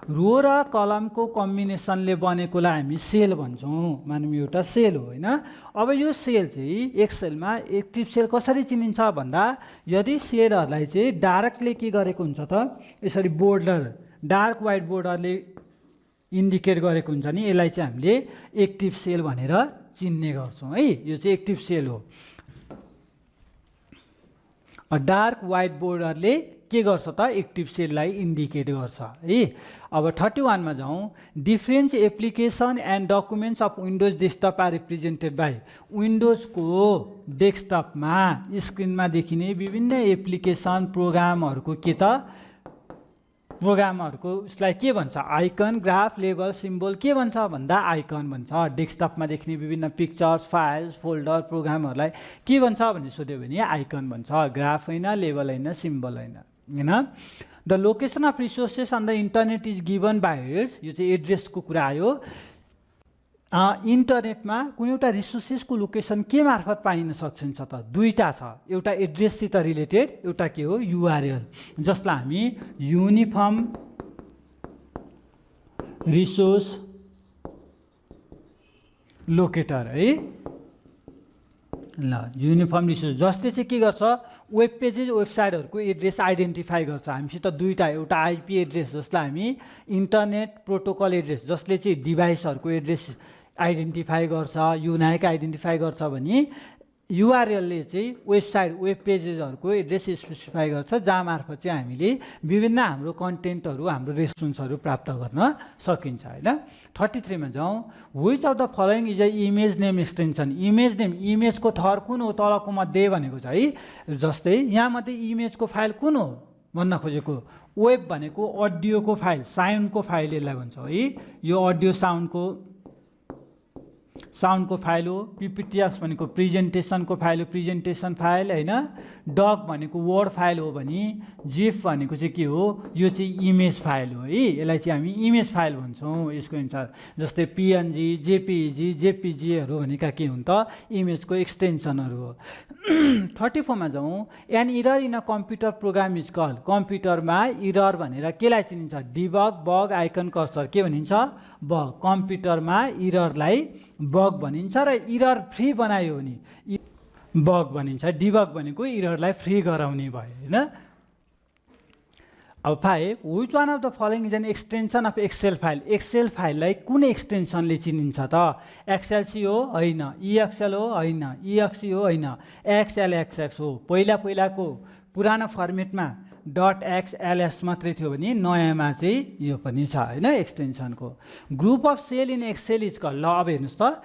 रो र कलम को कम्बिनेसन ले बनेकोलाई हामी सेल भन्छौं मानौं एउटा सेल हो हैन। अब यो सेल चाहिँ एक्सेल मा एक्टिभ सेल कसरी चिनिन्छ भन्दा यदि सेलहरुलाई चाहिँ डार्कले के गरेको हुन्छ त यसरी बोर्डर डार्क व्हाइट बोर्डरले इन्डिकेट गरेको हुन्छ नि यसलाई चाहिँ हामीले एक्टिभ सेल भनेर चिन्ने गर्छौं है। यो चाहिँ एक्टिभ सेल हो। डार्क व्हाइट बोर्डरले के गर्छ त एक्टिभ सेललाई इन्डिकेट गर्छ है। अब 31 मा जाउँ different application and documents of Windows desktop are represented by Windows को डेस्कटपमा स्क्रिनमा देखिने विभिन्न एप्लिकेसन प्रोग्रामहरुको के त प्रोग्रामहरुको उसलाई के भन्छ आइकन ग्राफ लेबल सिम्बल के भन्छ भन्दा आइकन भन्छ। डेस्कटपमा देखिने विभिन्न पिक्चर्स फाइल्स फोल्डर प्रोग्रामहरुलाई के भन्छ भन्ने सोध्यो भने आइकन भन्छ ग्राफ हैन लेबल हैन सिम्बल हैन हैन। The location of resources on the internet is given by its यो चाहिँ एड्रेसको कुरा आयो। इन्टरनेटमा कुनै एउटा रिसोर्सेसको लोकेसन के मार्फत पाइन सकिन्छ त दुईटा छ एउटा एड्रेससित रिलेटेड एउटा के हो युआरएल जसलाई हामी युनिफर्म रिसोर्स लोकेटर है ल युनिफर्म रिसोर्स जसले चाहिँ के गर्छ वेब पेजेस वेबसाइटहरुको एड्रेस आइडेन्टिफाई गर्छ। हामीसित दुईटा एउटा आईपी एड्रेस जसलाई हामी इन्टरनेट प्रोटोकल एड्रेस जसले चाहिँ डिभाइसहरुको एड्रेस आइडेन्टिफाई गर्छ युनाइक आइडेन्टिफाई गर्छ भने युआरएल ले चाहिँ वेबसाइट वेब पेजेसहरुको एड्रेस स्पेसिफाई गर्छ जहाँ मार्फत चाहिँ हामीले विभिन्न हाम्रो कन्टेन्टहरु हाम्रो रेस्पोन्सहरु प्राप्त गर्न सकिन्छ हैन। 33 मा जाउँ which of the following is a image name extension image name इमेजको थर कुन हो तलको मध्ये भनेको छ है। जस्तै यहाँ मध्ये इमेजको फाइल कुन हो भन्न खोजेको वेब भनेको अडियोको फाइल साउन्डको फाइल यसलाई भन्छ है। यो अडियो साउन्डको फाइल हो। पीपीटीएक्स भनेको प्रेजेन्टेसनको फाइल हो प्रेजेन्टेसन फाइल हैन। डक भनेको वर्ड फाइल हो भने जिफ भनेको चाहिँ के हो यो चाहिँ इमेज फाइल हो है। यसलाई चाहिँ हामी इमेज फाइल भन्छौं यसको अनुसार जस्तै पीएनजी जेपीजी जेपीजीहरु भनेका के हुन् त इमेजको एक्सटेन्सनहरु हो। 34 मा जाउँ an error in a computer program is called कम्प्युटरमा एरर भनेर केलाई चिनिन्छ डिबग बग आइकन कर्सर के भनिन्छ बग कम्प्युटरमा एररलाई बग भनिन्छ र एरर फ्री बनायो भने बग भनिन्छ डिबग भनेको एररलाई फ्री गराउने भयो हैन। अब 5 which one of the following is an extension of Excel फाइललाई कुन एक्सटेन्सनले चिनिन्छ त एक्सएलसी हो हैन ईएक्सएल हो हैन ईएक्सी हो हैन एक्सएलएक्सएक्स हो। पहिलाको पुरानो फर्मेटमा .xls मात्रै थियो भने नयाँमा चाहिँ यो पनि छ हैन एक्सटेन्सनको। Group of cell in Excel is called ल अब हेर्नुस् त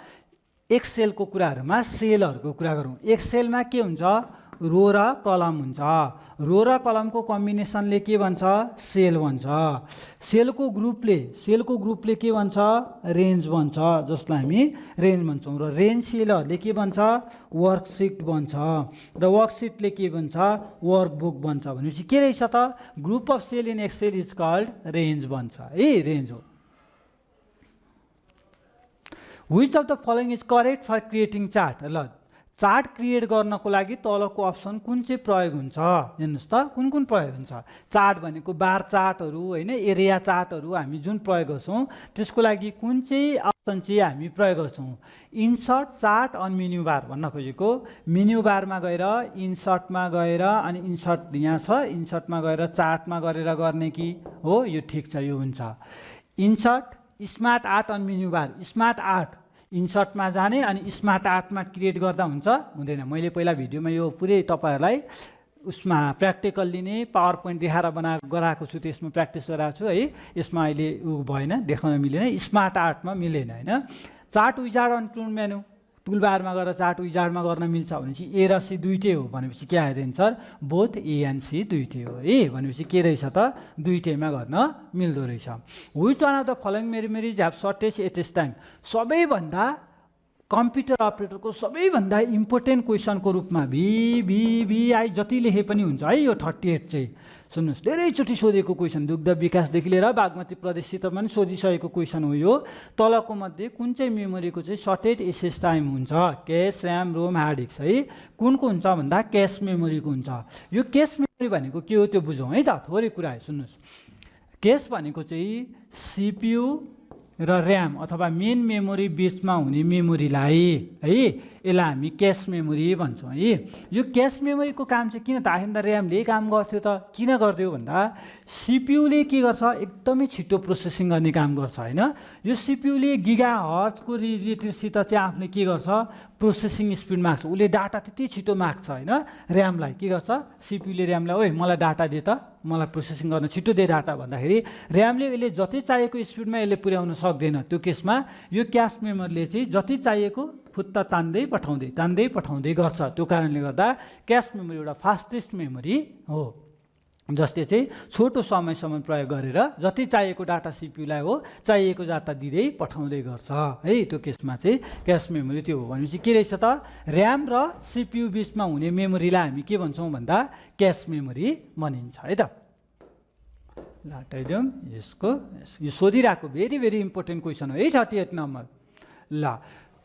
एक्सेलको कुराहरुमा सेलहरुको कुरा गरौँ। एक्सेलमा के हुन्छ रो र कलम हुन्छ रो र कलमको कम्बिनेसनले के भन्छ सेल भन्छ। सेलको ग्रुपले के भन्छ रेन्ज भन्छ जसलाई हामी रेन्ज भन्छौं र रेन्ज सेलहरुले के भन्छ वर्कशीट भन्छ र वर्कशीटले के भन्छ वर्कबुक भन्छ भनेपछि के रहेछ त group of cell in Excel is called range भन्छ है रेन्ज हो। Which of the following is correct for creating chart ल चार्ट क्रिएट गर्नको लागि तलको अप्सन कुन चाहिँ प्रयोग हुन्छ हेर्नुस् त कुन प्रयोग हुन्छ चार्ट भनेको बार चार्टहरु हैन एरिया चार्टहरु हामी जुन प्रयोग गर्छौं त्यसको लागि कुन चाहिँ अप्सन चाहिँ हामी प्रयोग गर्छौं insert chart on menu bar भन्न खोजेको मेन्यु बारमा गएर इन्सर्टमा गएर अनि इन्सर्ट यहाँ छ इन्सर्टमा गएर चार्टमा गरेर गर्ने कि हो यो ठीक छ यो हुन्छ। Insert smart art on menu bar smart art इन्सर्टमा जाने अनि स्मार्ट आर्टमा क्रिएट गर्दा हुन्छ हुँदैन। मैले पहिला भिडियोमा यो पुरै तपाईहरुलाई उसमा प्र्याक्टिकल्ली नै पावर पोइन्ट देखाएर गराएको छु, त्यसमा प्र्याक्टिस गराएको छु है। यसमा अहिले भएन, देखाउन मिलेन, स्मार्ट आर्टमा मिलेन होइन। चार्ट विजार्ड अनि टुल मेनु, टुलबारमा गएर चार्ट विजार्डमा गर्न मिल्छ भनेपछि ए र सी दुइटै हो भनेपछि के आयो answer, both A and C दुइटै हो है। भनेपछि के रहेछ त, दुइटैमा गर्न मिल्दो रहेछ। Which one of the following memories have shortage attest time, सबैभन्दा कम्प्युटर अपरेटरको सबैभन्दा इम्पोर्टेन्ट क्वेसनको रूपमा भिआई जति लेखे पनि हुन्छ है। यो 38 चाहिँ सुन्नुहोस्, धेरैचोटि सोधेको क्वेसन, दुग्ध विकासदेखि लिएर बागमती प्रदेशसित पनि सोधिसकेको क्वेसन हो यो। तलको मध्ये कुन चाहिँ मेमोरीको चाहिँ सर्टेड एसेस टाइम हुन्छ, cache, RAM, ROM, hard disk है। कुनको हुन्छ भन्दा क्यास मेमोरीको हुन्छ। यो क्यास मेमोरी भनेको के हो त्यो बुझौँ है त, थोरै कुरा है सुन्नुहोस्। क्यास भनेको चाहिँ सिपियु र ऱ्याम अथवा मेन मेमोरी बिचमा हुने मेमोरीलाई है, यसलाई हामी क्यास मेमोरी भन्छौँ है। यो क्यास मेमोरीको काम चाहिँ किन त, आखिरमा ऱ्यामले काम गर्थ्यो त, किन गर्थ्यो भन्दा सिपियुले के गर्छ, एकदमै छिटो प्रोसेसिङ गर्ने काम गर्छ होइन। यो सिपियुले गिगा हर्जको रिलेटेडसित चाहिँ आफूले के गर्छ, प्रोसेसिङ स्पिड माग्छ, उसले डाटा त्यति छिटो माग्छ होइन। ऱ्यामलाई के गर्छ, सिपियुले ऱ्यामलाई ओइ मलाई डाटा दे त, मलाई प्रोसेसिङ गर्न छिटो दे डाटा भन्दाखेरि ऱ्यामले यसले जति चाहिएको स्पिडमा यसले पुर्याउन सक्दैन। त्यो केसमा यो क्यास मेमोरीले चाहिँ जति चाहिएको फुत्ता तान्दै पठाउँदै गर्छ। त्यो कारणले गर्दा क्यास मेमोरी एउटा फास्टेस्ट मेमोरी हो, जसले चाहिँ छोटो समयसम्म प्रयोग गरेर जति चाहिएको डाटा सिपियुलाई हो चाहिएको डाटा दिँदै पठाउँदै गर्छ है। त्यो केसमा चाहिँ क्यास मेमोरी त्यो हो। भनेपछि के रहेछ त, ऱ्याम र सिपियु बिचमा हुने मेमोरीलाई हामी के भन्छौँ भन्दा क्यास मेमोरी भनिन्छ है त। ल हटाइदिउँ यसको, यो सोधिरहेको भेरी इम्पोर्टेन्ट क्वेसन हो है, 38 नम्बर। ल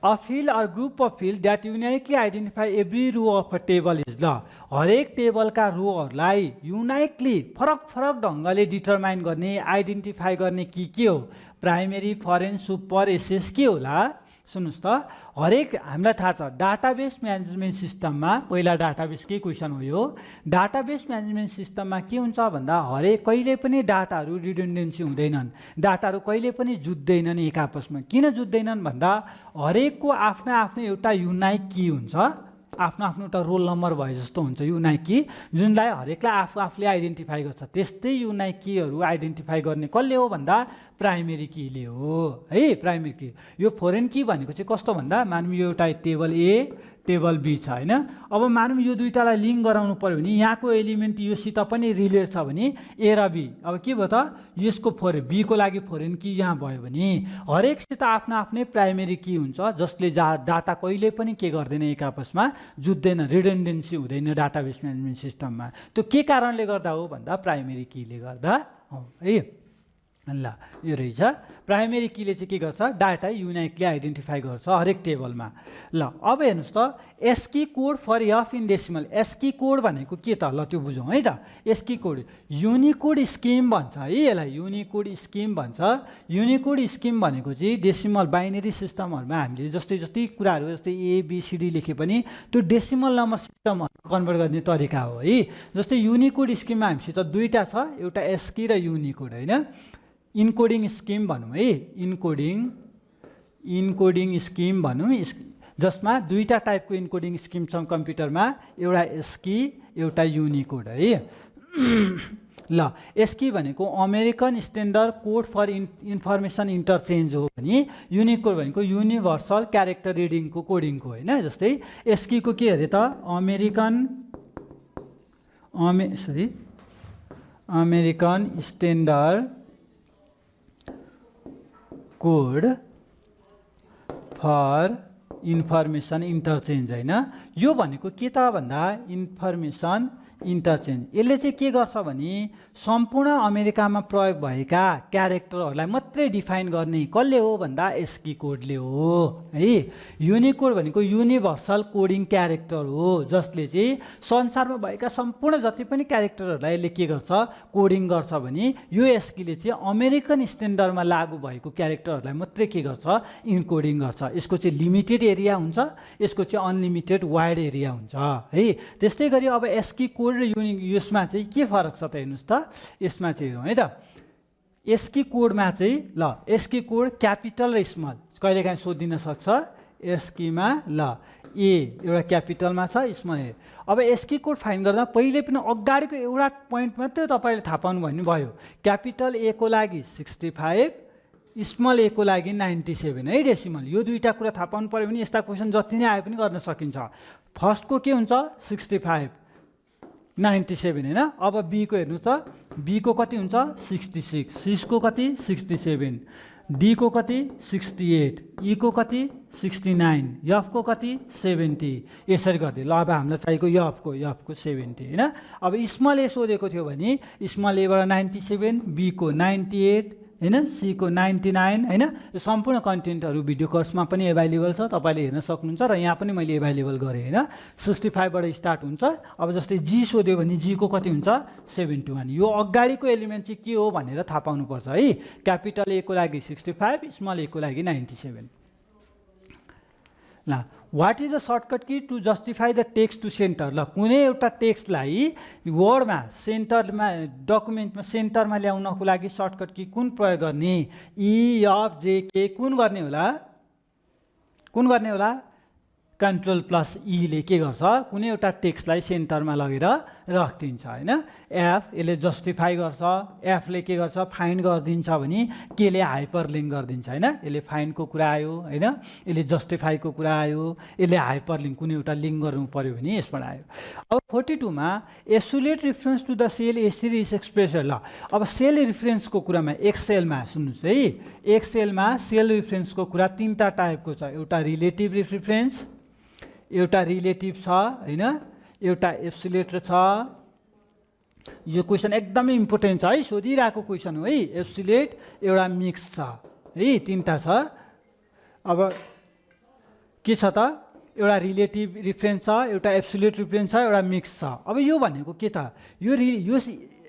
a field or group of field that uniquely identify every row of a table is, ल हरेक टेबलका रोहरूलाई युनाइटली फरक ढङ्गले डिटरमाइन गर्ने, आइडेन्टिफाई गर्ने के हो, प्राइमेरी, फरेन, सुपर, एसेस के होला। सुन्नुहोस् त, हरेक हामीलाई थाहा छ डाटाबेस म्यानेजमेन्ट सिस्टममा, पहिला डाटाबेसकै क्वेसन हो यो। डाटाबेस म्यानेजमेन्ट सिस्टममा के हुन्छ भन्दा हरेक कहिले पनि डाटाहरू रिडन्डेन्सी हुँदैनन्, डाटाहरू कहिले पनि जुत्दैनन् एक आपसमा। किन जुत्दैनन् भन्दा हरेकको आफ्नो एउटा युनाइक की हुन्छ, आफ्नो एउटा रोल नम्बर भए जस्तो हुन्छ युनाइक की, जुनलाई हरेकलाई आफूले आइडेन्टिफाई गर्छ। त्यस्तै युनाइक कीहरू आइडेन्टिफाई गर्ने कसले हो भन्दा प्राइमेरी कीले हो है। प्राइमेरी की, यो फोरेन की भनेको चाहिँ कस्तो भन्दा मानौँ यो एउटा टेबल ए टेबल बी छ होइन। अब मानौँ यो दुईटालाई लिङ्क गराउनु पर्यो भने यहाँको एलिमेन्ट योसित पनि रिलेट छ भने ए र बी, अब के भयो त, यसको बीको लागि फोरेन की यहाँ भयो भने हरेकसित आफ्नै प्राइमेरी की हुन्छ, जसले डाटा कहिले पनि के गर्दैन एक आपसमा जुत्दैन, रिडन्डेन्सी हुँदैन डाटाबेस म्यानेजमेन्ट सिस्टममा। त्यो के कारणले गर्दा हो भन्दा प्राइमेरी कीले गर्दा हो है। ल यो रहेछ प्राइमेरी कीले चाहिँ के गर्छ, डाटा युनाइकली आइडेन्टिफाई गर्छ हरेक टेबलमा। ल अब हेर्नुहोस् त, ASCII code for F in decimal, ASCII code भनेको के त, ल त्यो बुझौँ है त। एस्की कोड युनिकोड स्किम भन्छ है, यसलाई युनिकोड स्किम भन्छ। युनिकोड स्किम भनेको चाहिँ डेसिमल बाइनेरी सिस्टमहरूमा हामीले जस्तै कुराहरू जस्तै ABCD लेखे पनि त्यो डेसिमल नम्बर सिस्टमहरू कन्भर्ट गर्ने तरिका हो है। जस्तै युनिकोड स्किममा हामीसित दुईवटा छ, एउटा एस्की र युनिकोड होइन। इन्कोडिङ स्किम भनौँ है, इन्कोडिङ स्किम भनौँ, जसमा दुईवटा टाइपको इन्कोडिङ स्किम छ कम्प्युटरमा, एउटा एस्की एउटा युनिकोड है। ल एस्की भनेको American Standard Code for Information Interchange हो भने युनिकोड भनेको युनिभर्सल क्यारेक्टर रिडिङको कोडिङको होइन। जस्तै एस्कीको के अरे त, American Standard Code for Information Interchange होइन। यो भनेको के त भन्दा इन्फर्मेसन इन्टरचेन्ज, यसले चाहिँ के गर्छ भने सम्पूर्ण अमेरिकामा प्रयोग भएका क्यारेक्टरहरूलाई मात्रै डिफाइन गर्ने कसले हो भन्दा एस्की कोडले हो है। युनिकोड भनेको युनिभर्सल कोडिङ क्यारेक्टर हो, जसले चाहिँ संसारमा भएका सम्पूर्ण जति पनि क्यारेक्टरहरूलाई यसले के गर्छ, कोडिङ गर्छ भने यो एस्कीले चाहिँ अमेरिकन स्ट्यान्डर्डमा लागू भएको क्यारेक्टरहरूलाई मात्रै के गर्छ, इन्कोडिङ गर्छ। यसको चाहिँ लिमिटेड एरिया हुन्छ, यसको चाहिँ अनलिमिटेड वाइड एरिया हुन्छ है। त्यस्तै गरी अब एस्की कोड र यसमा चाहिँ के फरक छ त हेर्नुहोस् त, यसमा चाहिँ हेरौँ है त। एस्की कोडमा चाहिँ ल एस्की कोड क्यापिटल र स्मल कहिलेकाहीँ सोधिन सक्छ। एस्कीमा ल ए एउटा क्यापिटलमा छ, स्मल ए। अब एस्की कोड फाइन गर्दा पहिले पनि अगाडिको एउटा पोइन्ट मात्रै तपाईँले थाहा पाउनु भयो। क्यापिटल ए को लागि 65, स्मल ए को लागि 97 है डेसिमल। यो दुईवटा कुरा थाहा पाउनु पऱ्यो भने यस्ता क्वेसन जति नै आए पनि गर्न सकिन्छ। फर्स्टको के हुन्छ 65, 97 होइन। अब बी को हेर्नु त, बी को कति हुन्छ 66, सी को कति 67, डी को कति 68, ई को कति 69, एफ को कति 70। यसरी गर्दै ल अब हामीलाई चाहिएको एफ को 70 होइन। अब स्मल ए सोधेको थियो भने स्मल एबाट 97, बी को 98 होइन, सी को 99 होइन। यो सम्पूर्ण कन्टेन्टहरू भिडियो कोर्समा पनि एभाइलेबल छ, तपाईँले हेर्न सक्नुहुन्छ र यहाँ पनि मैले एभाइलेबल गरेँ होइन। 65 बाट स्टार्ट हुन्छ। अब जस्तै जी सोध्यो भने जी को कति हुन्छ 71। यो अगाडिको एलिमेन्ट चाहिँ के हो भनेर थाहा पाउनुपर्छ है। क्यापिटल ए को लागि 65, स्मल ए को लागि 97। ल what is the shortcut key to justify the text to centre. ल कुनै एउटा टेक्स्टलाई वर्डमा सेन्टरमा डकुमेन्टमा सेन्टरमा ल्याउनको लागि सर्टकट की कुन प्रयोग गर्ने, ई एफ जे के कुन गर्ने होला कन्ट्रोल प्लस ई ले के गर्छ कुनै एउटा टेक्स्टलाई सेन्टरमा लगेर राखिदिन्छ होइन। एफ यसले जस्टिफाई गर्छ, एफले के गर्छ फाइन्ड गरिदिन्छ भने केले हाइपरलिङ्क गरिदिन्छ होइन। यसले फाइन्डको कुरा आयो होइन, यसले जस्टिफाईको कुरा आयो, यसले हाइपरलिङ्क कुनै एउटा लिङ्क गर्नु पर्यो भने यसबाट आयो। अब 42 मा absolute reference to the cell a series expression. ल अब सेल रिफरेन्सको कुरामा एक्सेलमा सुन्नुहोस् है, एक्सेलमा सेल रिफरेन्सको कुरा तीनटा टाइपको छ। एउटा रिलेटिभ रिफरेन्स, एउटा रिलेटिभ छ होइन, एउटा एब्सोल्युट छ। यो क्वेसन एकदमै इम्पोर्टेन्ट छ है, सोधिरहेको क्वेसन हो है। एब्सोल्युट एउटा मिक्स छ है, तीनटा छ। अब के छ त, एउटा रिलेटिभ रिफरेन्स छ, एउटा एब्सोल्युट रिफरेन्स छ, एउटा मिक्स छ। अब यो भनेको के त, यो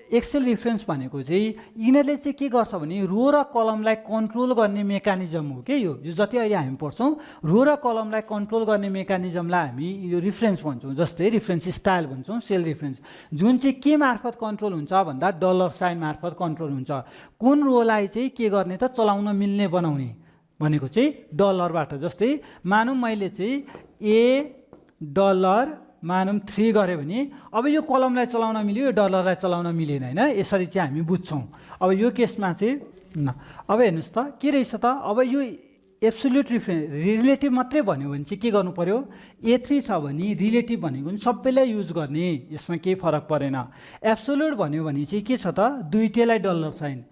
एक्सेल रिफरेन्स भनेको चाहिँ यिनीहरूले चाहिँ के गर्छ भने रो र कलमलाई कन्ट्रोल गर्ने मेकानिजम हो के यो जति अहिले हामी पढ्छौँ। रो र कलमलाई कन्ट्रोल गर्ने मेकानिजमलाई हामी यो रिफरेन्स भन्छौँ। जस्तै रिफरेन्स स्टाइल भन्छौँ, सेल रिफरेन्स, जुन चाहिँ के मार्फत कन्ट्रोल हुन्छ भन्दा डलर साइन मार्फत कन्ट्रोल हुन्छ। कुन रोलाई चाहिँ के गर्ने त चलाउन मिल्ने बनाउने भनेको चाहिँ डलरबाट। जस्तै मानौँ मैले चाहिँ $, मानौँ 3 गऱ्यो भने अब यो कलमलाई चलाउन मिल्यो, यो डलरलाई चलाउन मिलेन होइन। यसरी चाहिँ हामी बुझ्छौँ। अब यो केसमा चाहिँ अब हेर्नुहोस् त के रहेछ त, अब यो एब्सोल्युट रिलेटिभ मात्रै भन्यो भने चाहिँ के गर्नु पर्यो, A3 छ भने रिलेटिभ भनेको पनि सबैलाई युज गर्ने, यसमा केही फरक परेन। एब्सोल्युट भन्यो भने चाहिँ के छ त, दुईटैलाई डलर साइन,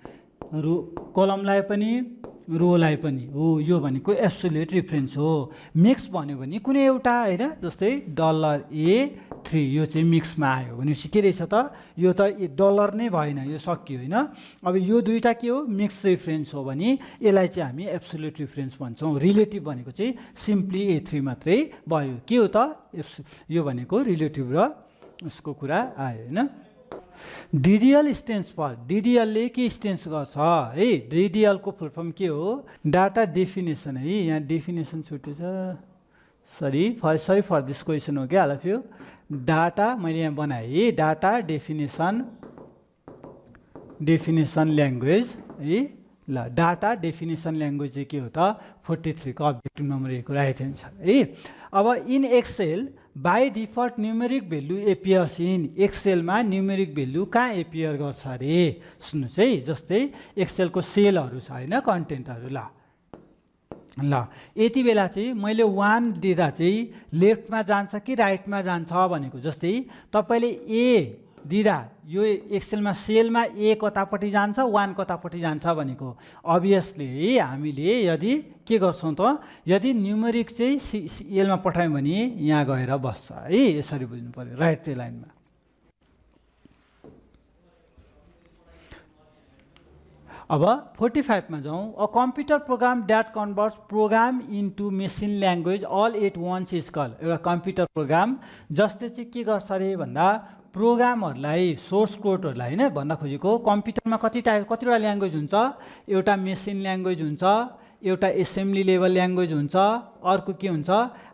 कलमलाई पनि रोलाई पनि हो, यो भनेको एब्सोल्युट रिफरेन्स हो। मिक्स भन्यो भने कुनै एउटा होइन, जस्तै $A3 यो चाहिँ मिक्समा आयो भनेपछि के रहेछ त, यो त डलर नै भएन, यो सकियो होइन। अब यो दुईवटा के हो, मिक्स रिफरेन्स हो भने यसलाई चाहिँ हामी एब्सोल्युट रिफरेन्स भन्छौँ। रिलेटिभ भनेको चाहिँ सिम्पली A3 मात्रै भयो। के हो त, यो भनेको रिलेटिभ र उसको कुरा आयो होइन। DDL स्ट्यान्ड्स फर, DDL के स्ट्यान्ड्स गर्छ है, DDL को फुल फर्म के हो, डाटा डेफिनेसन है। यहाँ डेफिनेसन छुटेछ, सरी फर दिस क्वेसन हो क्या अल अफ यू। डाटा मैले यहाँ बनाएँ, डाटा डेफिनेसन ल्याङ्ग्वेज है। ल डाटा डेफिनेसन ल्याङ्ग्वेज चाहिँ के हो त, 43 को अब्जेक्टिभ नम्बर A को राइट एन्सर है। अब in Excel by default numeric value appears in, एक्सेलमा न्युमेरिक भेल्यु कहाँ एपियर गर्छ अरे सुन्नुहोस् है। जस्तै एक्सेलको सेलहरू छ होइन, कन्टेन्टहरू। ल यति बेला चाहिँ मैले 1 दिँदा चाहिँ लेफ्टमा जान्छ कि राइटमा जान्छ भनेको। जस्तै तपाईँले A दिँदा यो एक्सेलमा सेलमा A कतापट्टि जान्छ, 1 कतापट्टि जान्छ भनेको। अभियसली हामीले यदि के गर्छौँ त, यदि न्युमेरिक चाहिँ एलमा पठायौँ भने यहाँ गएर बस्छ है, यसरी बुझ्नु पर्यो राइट चाहिँ लाइनमा। अब 45 मा जाउँ। A computer program that converts program into machine language all at once is call. एउटा कम्प्युटर प्रोग्राम जसले चाहिँ के गर्छ अरे भन्दा प्रोग्रामहरूलाई, सोर्स कोडहरूलाई होइन भन्न खोजेको, कम्प्युटरमा कतिवटा ल्याङ्ग्वेज हुन्छ, एउटा मेसिन ल्याङ्ग्वेज हुन्छ, एउटा एसेम्ब्ली लेभल ल्याङ्ग्वेज हुन्छ, अर्को के हुन्छ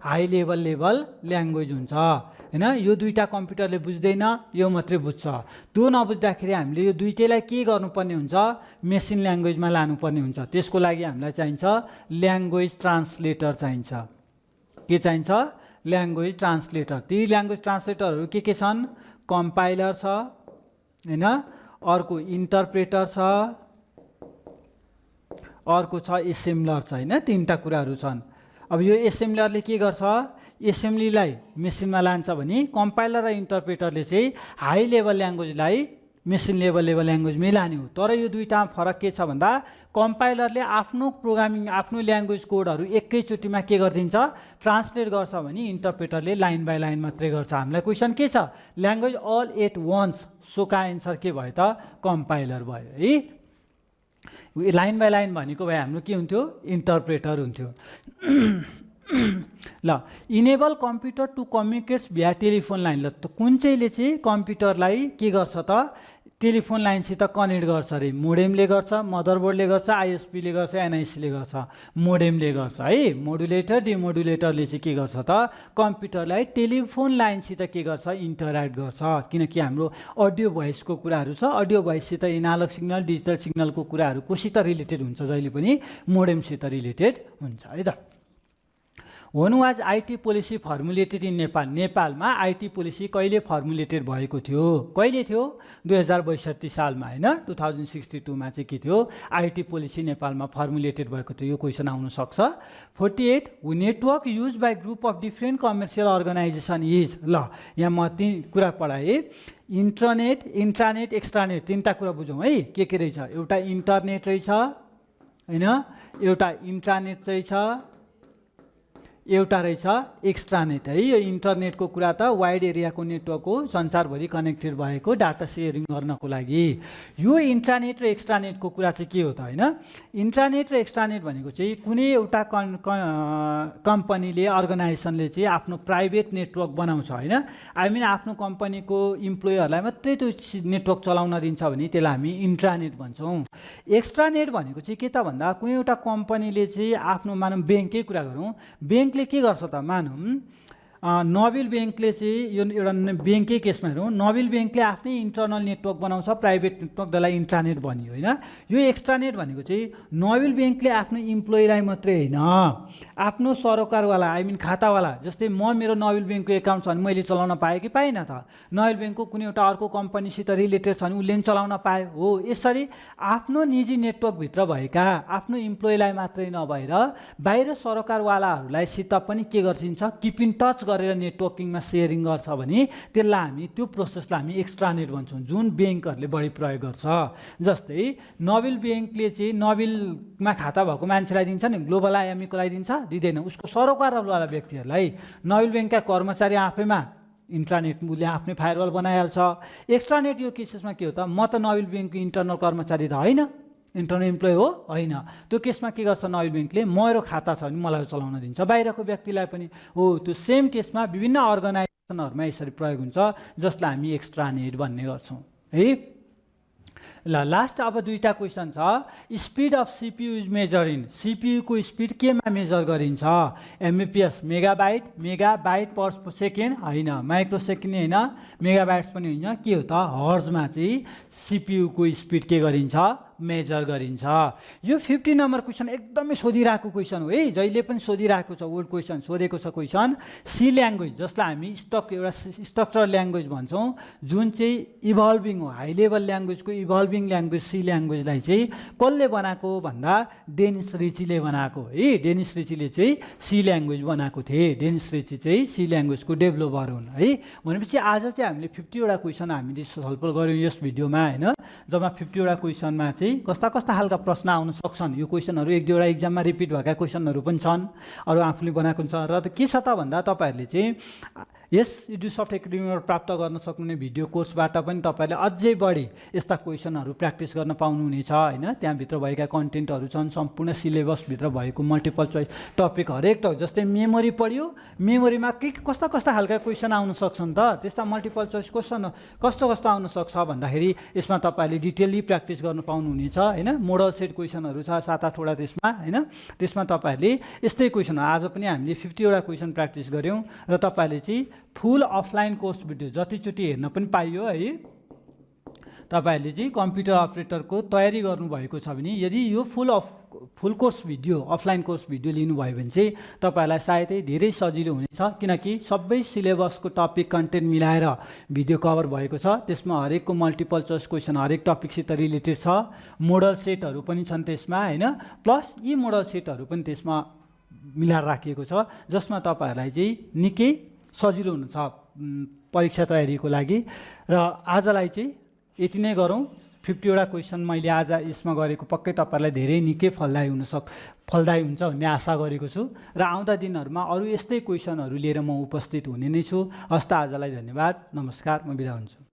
हाई लेभल ल्याङ्ग्वेज हुन्छ होइन। यो दुईवटा कम्प्युटरले बुझ्दैन, यो मात्रै बुझ्छ। त्यो नबुझ्दाखेरि हामीले यो दुईटैलाई के गर्नुपर्ने हुन्छ, मेसिन ल्याङ्ग्वेजमा लानुपर्ने हुन्छ। त्यसको लागि हामीलाई चाहिन्छ ल्याङ्ग्वेज ट्रान्सलेटर चाहिन्छ। के चाहिन्छ, ल्याङ्ग्वेज ट्रान्सलेटर। ती ल्याङ्ग्वेज ट्रान्सलेटरहरू के छन्? कम्पाइलर छ हैन, अर्को इन्टरप्रेटर छ, अर्को छ एसेम्बलर छ हैन, तीनटा कुराहरू छन्। अब यो एसेम्बलरले के गर्छ? एसेम्बलीलाई मेसिनमा लान्छ भने कम्पाइलर र इन्टरप्रेटरले चाहिँ हाई लेभल ल्याङ्ग्वेजलाई मेसिन लेभल ल्याङ्ग्वेजमै लाने हो। तर यो दुईटामा फरक के छ भन्दा कम्पाइलरले आफ्नो प्रोग्रामिङ आफ्नो ल्याङ्ग्वेज कोडहरू एकैचोटिमा के गरिदिन्छ? ट्रान्सलेट गर्छ भने इन्टरप्रेटरले लाइन बाई लाइन मात्रै गर्छ। हामीलाई क्वेसन के छ? ल्याङ्ग्वेज अल एट वन्स, सोका एन्सर के भयो त? कम्पाइलर भयो है। लाइन बाई लाइन भनेको भए हाम्रो के हुन्थ्यो? इन्टरप्रेटर हुन्थ्यो। ल इनेबल कम्प्युटर टु कम्युनिकेट्स भ्या टेलिफोन लाइन। ल त कुन चाहिँले चाहिँ कम्प्युटरलाई के गर्छ त? टेलिफोन लाइनसित कनेक्ट गर्छ अरे। मोडेमले गर्छ, मदरबोर्डले गर्छ, आइएसपीले गर्छ, एनआइसीले गर्छ। मोडेमले गर्छ है। मोडुलेटर डिमोडुलेटरले चाहिँ के गर्छ त? कम्प्युटरलाई टेलिफोन लाइनसित के गर्छ? इन्टरेक्ट गर्छ। किनकि हाम्रो अडियो भोइसको कुराहरू छ, अडियो भोइससित एनालग सिग्नल डिजिटल सिग्नलको कुराहरू कोसित रिलेटेड हुन्छ? जहिले पनि मोडेमसित रिलेटेड हुन्छ है त। When was IT policy formulated in Nepal? नेपालमा IT पोलिसी कहिले फर्मुलेटेड भएको थियो? कहिले थियो? 2062 सालमा हैन, 2062 मा चाहिँ के थियो? IT पोलिसी नेपालमा फर्मुलेटेड भएको थियो। यो क्वेशन आउन सक्छ। 48 network use by group of different commercial organisation is. ल यहाँ म तीन कुरा पढाएँ। इन्टरनेट, इन्ट्रानेट, एक्स्ट्रानेट, तीनटा कुरा बुझौँ है। के रहेछ? एउटा इन्टरनेट रहेछ हैन, एउटा इन्ट्रानेट चाहिँ छ, एउटा रहेछ एक्स्ट्रानेट है। यो इन्टरनेटको कुरा त वाइड एरियाको नेटवर्क हो, संसारभरि कनेक्टेड भएको डाटा सेयरिङ गर्नको लागि। यो इन्ट्रानेट र एक्स्ट्रानेटको कुरा चाहिँ के हो त हैन? इन्ट्रानेट र एक्स्ट्रानेट भनेको चाहिँ कुनै एउटा कम्पनीले अर्गनाइजेसनले चाहिँ आफ्नो प्राइभेट नेटवर्क बनाउँछ हैन। आई मिन आफ्नो कम्पनीको इम्प्लोयरलाई मात्रै त्यो नेटवर्क चलाउन दिन्छ भने त्यसलाई हामी इन्ट्रानेट भन्छौँ। एक्स्ट्रानेट भनेको चाहिँ के त भन्दा कुनै एउटा कम्पनीले चाहिँ आफ्नो मानौँ ब्याङ्ककै कुरा गरौँ, ब्याङ्कले के गर्छ त? मानौँ नोबेल ब्याङ्कले चाहिँ यो एउटा ब्याङ्ककै केसमा हेरौँ, नोबेल ब्याङ्कले आफ्नै इन्टरनल नेटवर्क बनाउँछ, प्राइभेट नेटवर्क, त्यसलाई इन्ट्रानेट भनियो होइन। यो एक्स्ट्रानेट भनेको चाहिँ नोबेल ब्याङ्कले आफ्नो इम्प्लोइलाई मात्रै होइन, आफ्नो सरोकारवाला आई मिन खातावाला, जस्तै म मेरो नोबेल ब्याङ्कको एकाउन्ट छ भने मैले चलाउन पाएँ कि पाइनँ त? नोबेल ब्याङ्कको कुनै एउटा अर्को कम्पनीसित रिलेटेड छ भने उसले पनि चलाउन पाए हो। यसरी आफ्नो निजी नेटवर्कभित्र भएका आफ्नो इम्प्लोइलाई मात्रै नभएर बाहिर सरोकारवालाहरूलाई सित पनि के गरिदिन्छ? किप इन टच गरेर नेटवर्किङमा सेयरिङ गर्छ भने त्यसलाई हामी, त्यो प्रोसेसलाई हामी एक्स्ट्रानेट भन्छौँ, जुन ब्याङ्कहरूले बढी प्रयोग गर्छ। जस्तै नोबेल ब्याङ्कले चाहिँ नोबेलमा खाता भएको मान्छेलाई दिन्छ नि, ग्लोबल आइएमईकोलाई दिन्छ? दिँदैन। उसको सरोकारवाला व्यक्तिहरूलाई, नोबेल ब्याङ्कका कर्मचारी आफैमा इन्ट्रानेट उसले आफ्नै फायरवाल बनाइहाल्छ। एक्स्ट्रानेट यो केसेसमा के हो त? म त नोबेल ब्याङ्कको इन्टरनल कर्मचारी त होइन, इन्टरनल इम्प्लोइ हो होइन। त्यो केसमा के गर्छ नोबेल ब्याङ्कले? मेरो खाता छ भने मलाई चलाउन दिन्छ, बाहिरको व्यक्तिलाई पनि हो। त्यो सेम केसमा विभिन्न अर्गनाइजेसनहरूमा यसरी प्रयोग हुन्छ, जसलाई हामी एक्स्ट्रानेट भन्ने गर्छौँ है। ल लास्ट अब दुईटा क्वेसन छ। Speed of CPU is measure in. सिपियुको स्पिड केमा मेजर गरिन्छ? MBPS, megabyte, megabyte per second होइन, माइक्रो सेकेन्ड होइन, मेगाबाइट्स पनि होइन, के हो त? हर्जमा चाहिँ सिपियुको स्पिड के गरिन्छ? मेजर गरिन्छ। यो 50 नम्बर क्वेसन एकदमै सोधिरहेको क्वेसन हो है, जहिले पनि सोधिरहेको छ। वर्ड क्वेसन सोधेको छ क्वेसन। सी ल्याङ्ग्वेज, जसलाई हामी एउटा स्ट्रक्चर ल्याङ्ग्वेज भन्छौँ, जुन चाहिँ इभल्भिङ हो, हाई लेभल ल्याङ्ग्वेजको इभल्भिङ ल्याङ्ग्वेज सी ल्याङ्ग्वेजलाई चाहिँ कसले बनाएको भन्दा डेनिस रिचीले बनाएको है। डेनिस रिचीले चाहिँ सी ल्याङ्ग्वेज बनाएको थिए। डेनिस रिची चाहिँ सी ल्याङ्ग्वेजको डेभलोपर हुन् है। भनेपछि आज चाहिँ हामीले 50 वटा क्वेसन हामीले छलफल गऱ्यौँ यस भिडियोमा होइन। जम्मा 50 वटा क्वेसनमा चाहिँ कस्ता कस्ता खालका प्रश्न आउन सक्छन्। यो क्वेसनहरू एक दुईवटा इक्जाममा रिपिट भएका क्वेसनहरू पनि छन्, अरू आफूले बनाएको छ। र के छ त भन्दा तपाईँहरूले चाहिँ यस एडुसफ्ट एकाडेमीबाट प्राप्त गर्न सक्नुहुने भिडियो कोर्सबाट पनि तपाईँहरूले अझै बढी यस्ता क्वेसनहरू प्र्याक्टिस गर्न पाउनुहुनेछ होइन। त्यहाँभित्र भएका कन्टेन्टहरू छन्, सम्पूर्ण सिलेबसभित्र भएको मल्टिपल चोइस टपिक हरेक जस्तै मेमोरी पढ्यो, मेमोरीमा के कस्ता कस्ता खालका क्वेसन आउन सक्छन् त? त्यस्ता मल्टिपल चोइस क्वेसन कस्तो कस्तो आउन सक्छ भन्दाखेरि यसमा तपाईँहरूले डिटेलली प्र्याक्टिस गर्न पाउनुहुनेछ होइन। मोडल सेट क्वेसनहरू छ 7-8 वटा त्यसमा होइन। त्यसमा तपाईँहरूले यस्तै क्वेसन, आज पनि हामीले 50 वटा क्वेसन प्र्याक्टिस गऱ्यौँ र तपाईँहरूले चाहिँ फुल अफलाइन कोर्स भिडियो जतिचोटि हेर्न पनि पाइयो है। तपाईँहरूले चाहिँ कम्प्युटर अपरेटरको तयारी गर्नुभएको छ भने यदि यो full full course video offline course video लिनुभयो भने चाहिँ तपाईँहरूलाई सायदै धेरै सजिलो हुनेछ, किनकि सबै सिलेबसको टपिक कन्टेन्ट मिलाएर भिडियो कभर भएको छ। त्यसमा हरेकको मल्टिपल चोइस क्वेसन हरेक टपिकसित रिलेटेड छ, मोडल सेटहरू पनि छन् त्यसमा होइन, प्लस यी मोडल सेटहरू पनि त्यसमा मिलाएर राखिएको छ, जसमा तपाईँहरूलाई चाहिँ निकै सजिलो हुनेछ परीक्षा तयारीको लागि। र आजलाई चाहिँ यति नै गरौँ। 50वटा क्वेसन मैले आज यसमा गरेको पक्कै तपाईँहरूलाई धेरै निकै फलदायी हुन्छ भन्ने आशा गरेको छु। र आउँदा दिनहरूमा अरू यस्तै क्वेसनहरू लिएर म उपस्थित हुने नै छु। हस्त आजलाई धन्यवाद, नमस्कार, म बिदा हुन्छु।